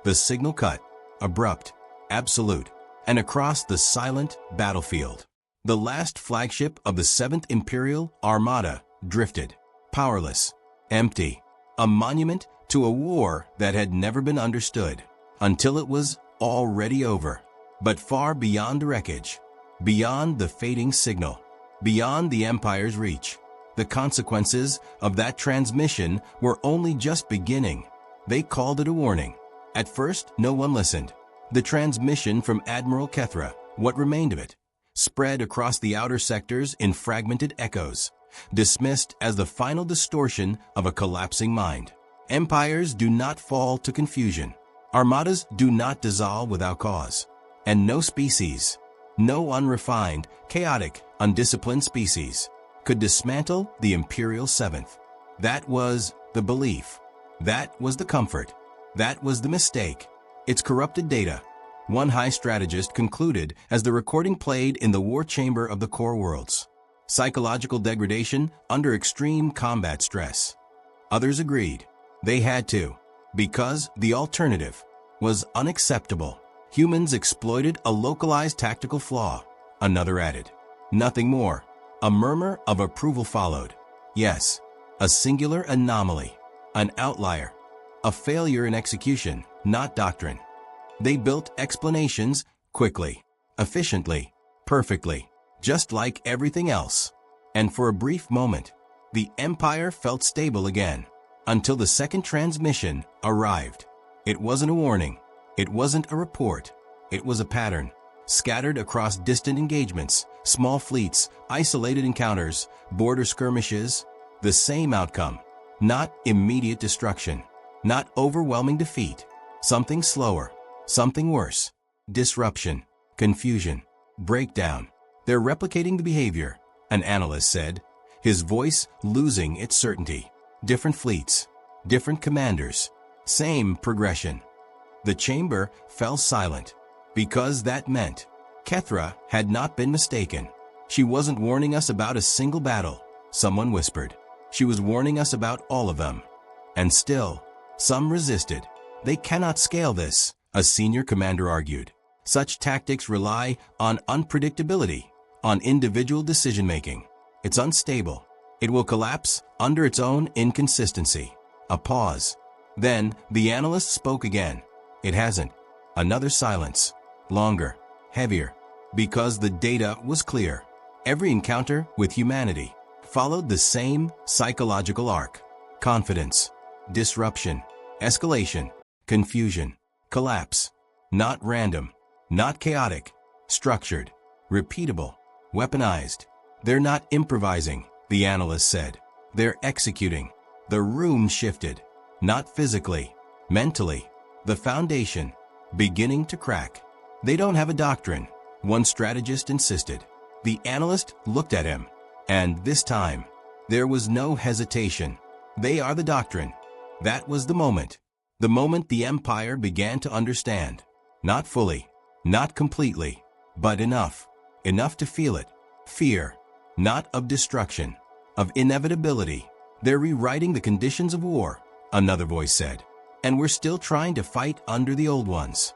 The signal cut. Abrupt. Absolute. And across the silent battlefield. The last flagship of the 7th Imperial Armada drifted. Powerless. Empty. A monument to a war that had never been understood. Until it was already over. But far beyond the wreckage. Beyond the fading signal. Beyond the Empire's reach. The consequences of that transmission were only just beginning. They called it a warning. At first, no one listened. The transmission from Admiral Kethra, what remained of it, spread across the outer sectors in fragmented echoes, dismissed as the final distortion of a collapsing mind. Empires do not fall to confusion. Armadas do not dissolve without cause. And no species, no unrefined, chaotic, undisciplined species, could dismantle the Imperial 7th. That was the belief. That was the comfort. That was the mistake. Its corrupted data, one high strategist concluded as the recording played in the war chamber of the core worlds. Psychological degradation under extreme combat stress. Others agreed. They had to. Because the alternative was unacceptable. Humans exploited a localized tactical flaw. Another added. Nothing more. A murmur of approval followed. Yes, a singular anomaly. An outlier. A failure in execution, not doctrine. They built explanations quickly, efficiently, perfectly, just like everything else. And for a brief moment, the Empire felt stable again, until the second transmission arrived. It wasn't a warning. It wasn't a report. It was a pattern, scattered across distant engagements, small fleets, isolated encounters, border skirmishes. The same outcome. Not immediate destruction. Not overwhelming defeat. Something slower. Something worse. Disruption. Confusion. Breakdown. They're replicating the behavior, an analyst said, his voice losing its certainty. Different fleets. Different commanders. Same progression. The chamber fell silent, because that meant Kethra had not been mistaken. She wasn't warning us about a single battle, someone whispered. She was warning us about all of them. And still, some resisted. They cannot scale this, a senior commander argued. Such tactics rely on unpredictability, on individual decision-making. It's unstable. It will collapse under its own inconsistency. A pause. Then, the analyst spoke again. It hasn't. Another silence. Longer. Heavier. Because the data was clear. Every encounter with humanity followed the same psychological arc. Confidence. Disruption. Escalation. Confusion. Collapse. Not random. Not chaotic. Structured. Repeatable. Weaponized. They're not improvising, the analyst said. They're executing. The room shifted. Not physically. Mentally. The foundation. Beginning to crack. They don't have a doctrine, one strategist insisted. The analyst looked at him, and this time, there was no hesitation. They are the doctrine. That was the moment. The moment the Empire began to understand. Not fully, not completely, but enough. Enough to feel it. Fear, not of destruction, of inevitability. They're rewriting the conditions of war, another voice said, and we're still trying to fight under the old ones.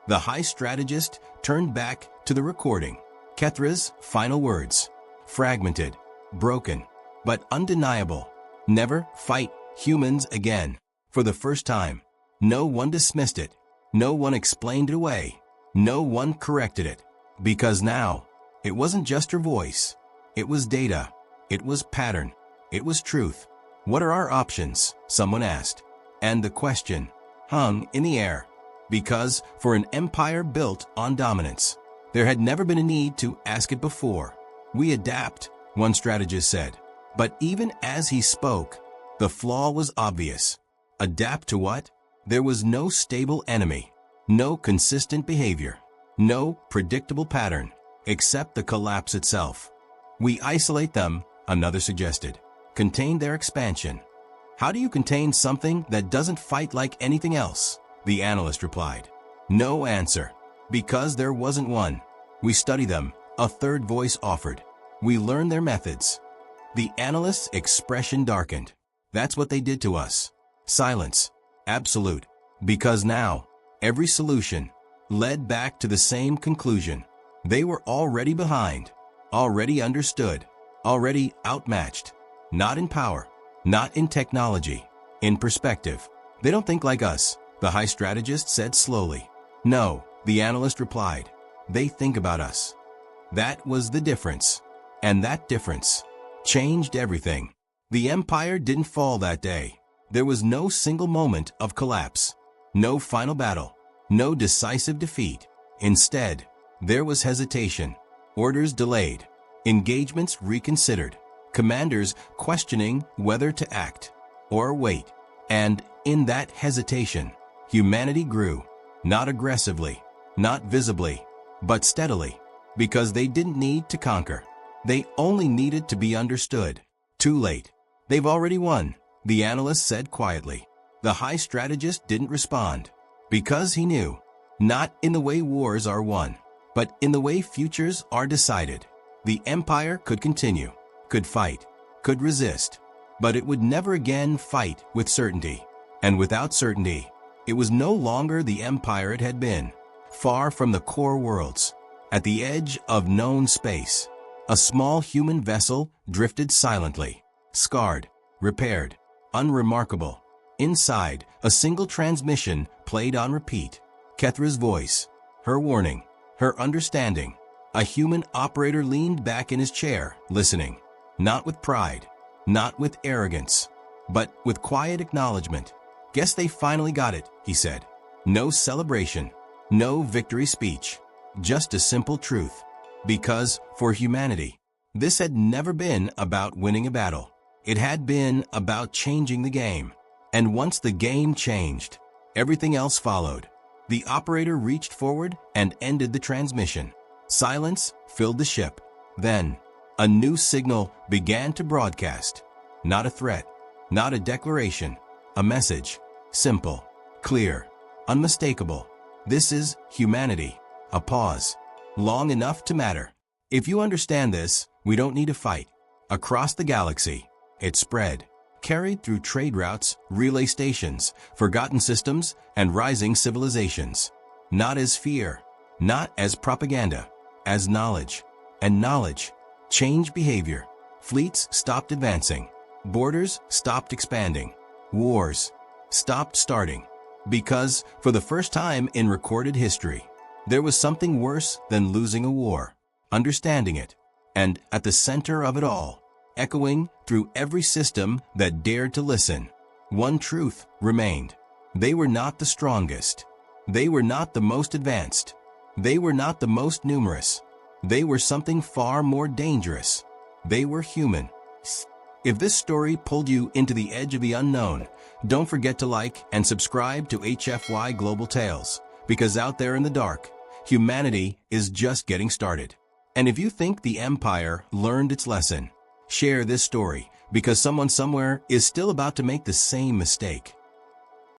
The high strategist turned back to the recording. Kethra's final words. Fragmented, broken, but undeniable. Never fight humans again. For the first time, no one dismissed it. No one explained it away. No one corrected it. Because now, it wasn't just her voice. It was data. It was pattern. It was truth. What are our options? Someone asked. And the question hung in the air. Because for an empire built on dominance, there had never been a need to ask it before. We adapt, one strategist said. But even as he spoke, the flaw was obvious. Adapt to what? There was no stable enemy, no consistent behavior, no predictable pattern, except the collapse itself. We isolate them, another suggested. Contain their expansion. How do you contain something that doesn't fight like anything else? The analyst replied. No answer. Because there wasn't one. We study them, a third voice offered. We learn their methods. The analyst's expression darkened. That's what they did to us. Silence. Absolute. Because now, every solution led back to the same conclusion. They were already behind, already understood, already outmatched. Not in power, not in technology, in perspective. They don't think like us, the high strategist said slowly. No, the analyst replied. They think about us. That was the difference. And that difference changed everything. The empire didn't fall that day. There was no single moment of collapse, no final battle, no decisive defeat. Instead, there was hesitation, orders delayed, engagements reconsidered, commanders questioning whether to act or wait. And in that hesitation, humanity grew, not aggressively, not visibly, but steadily, because they didn't need to conquer. They only needed to be understood. Too late. They've already won, the analyst said quietly. The high strategist didn't respond, because he knew, not in the way wars are won, but in the way futures are decided. The empire could continue, could fight, could resist, but it would never again fight with certainty. And without certainty, it was no longer the empire it had been, far from the core worlds. At the edge of known space, a small human vessel drifted silently, scarred, repaired, unremarkable. Inside, a single transmission played on repeat. Kethra's voice, her warning, her understanding. A human operator leaned back in his chair, listening, not with pride, not with arrogance, but with quiet acknowledgement. Guess they finally got it, he said. No celebration, no victory speech, just a simple truth. Because, for humanity, this had never been about winning a battle. It had been about changing the game. And once the game changed, everything else followed. The operator reached forward and ended the transmission. Silence filled the ship. Then, a new signal began to broadcast. Not a threat, not a declaration, a message. Simple, clear, unmistakable. This is humanity. A pause. Long enough to matter. If you understand this, we don't need to fight. Across the galaxy, it spread, carried through trade routes, relay stations, forgotten systems, and rising civilizations. Not as fear, not as propaganda, as knowledge. And knowledge changed behavior. Fleets stopped advancing. Borders stopped expanding. Wars stopped starting. Because, for the first time in recorded history, there was something worse than losing a war, understanding it, and at the center of it all, echoing through every system that dared to listen, one truth remained. They were not the strongest. They were not the most advanced. They were not the most numerous. They were something far more dangerous. They were human. If this story pulled you into the edge of the unknown, don't forget to like and subscribe to HFY Global Tales, because out there in the dark, humanity is just getting started. And if you think the Empire learned its lesson, share this story because someone somewhere is still about to make the same mistake.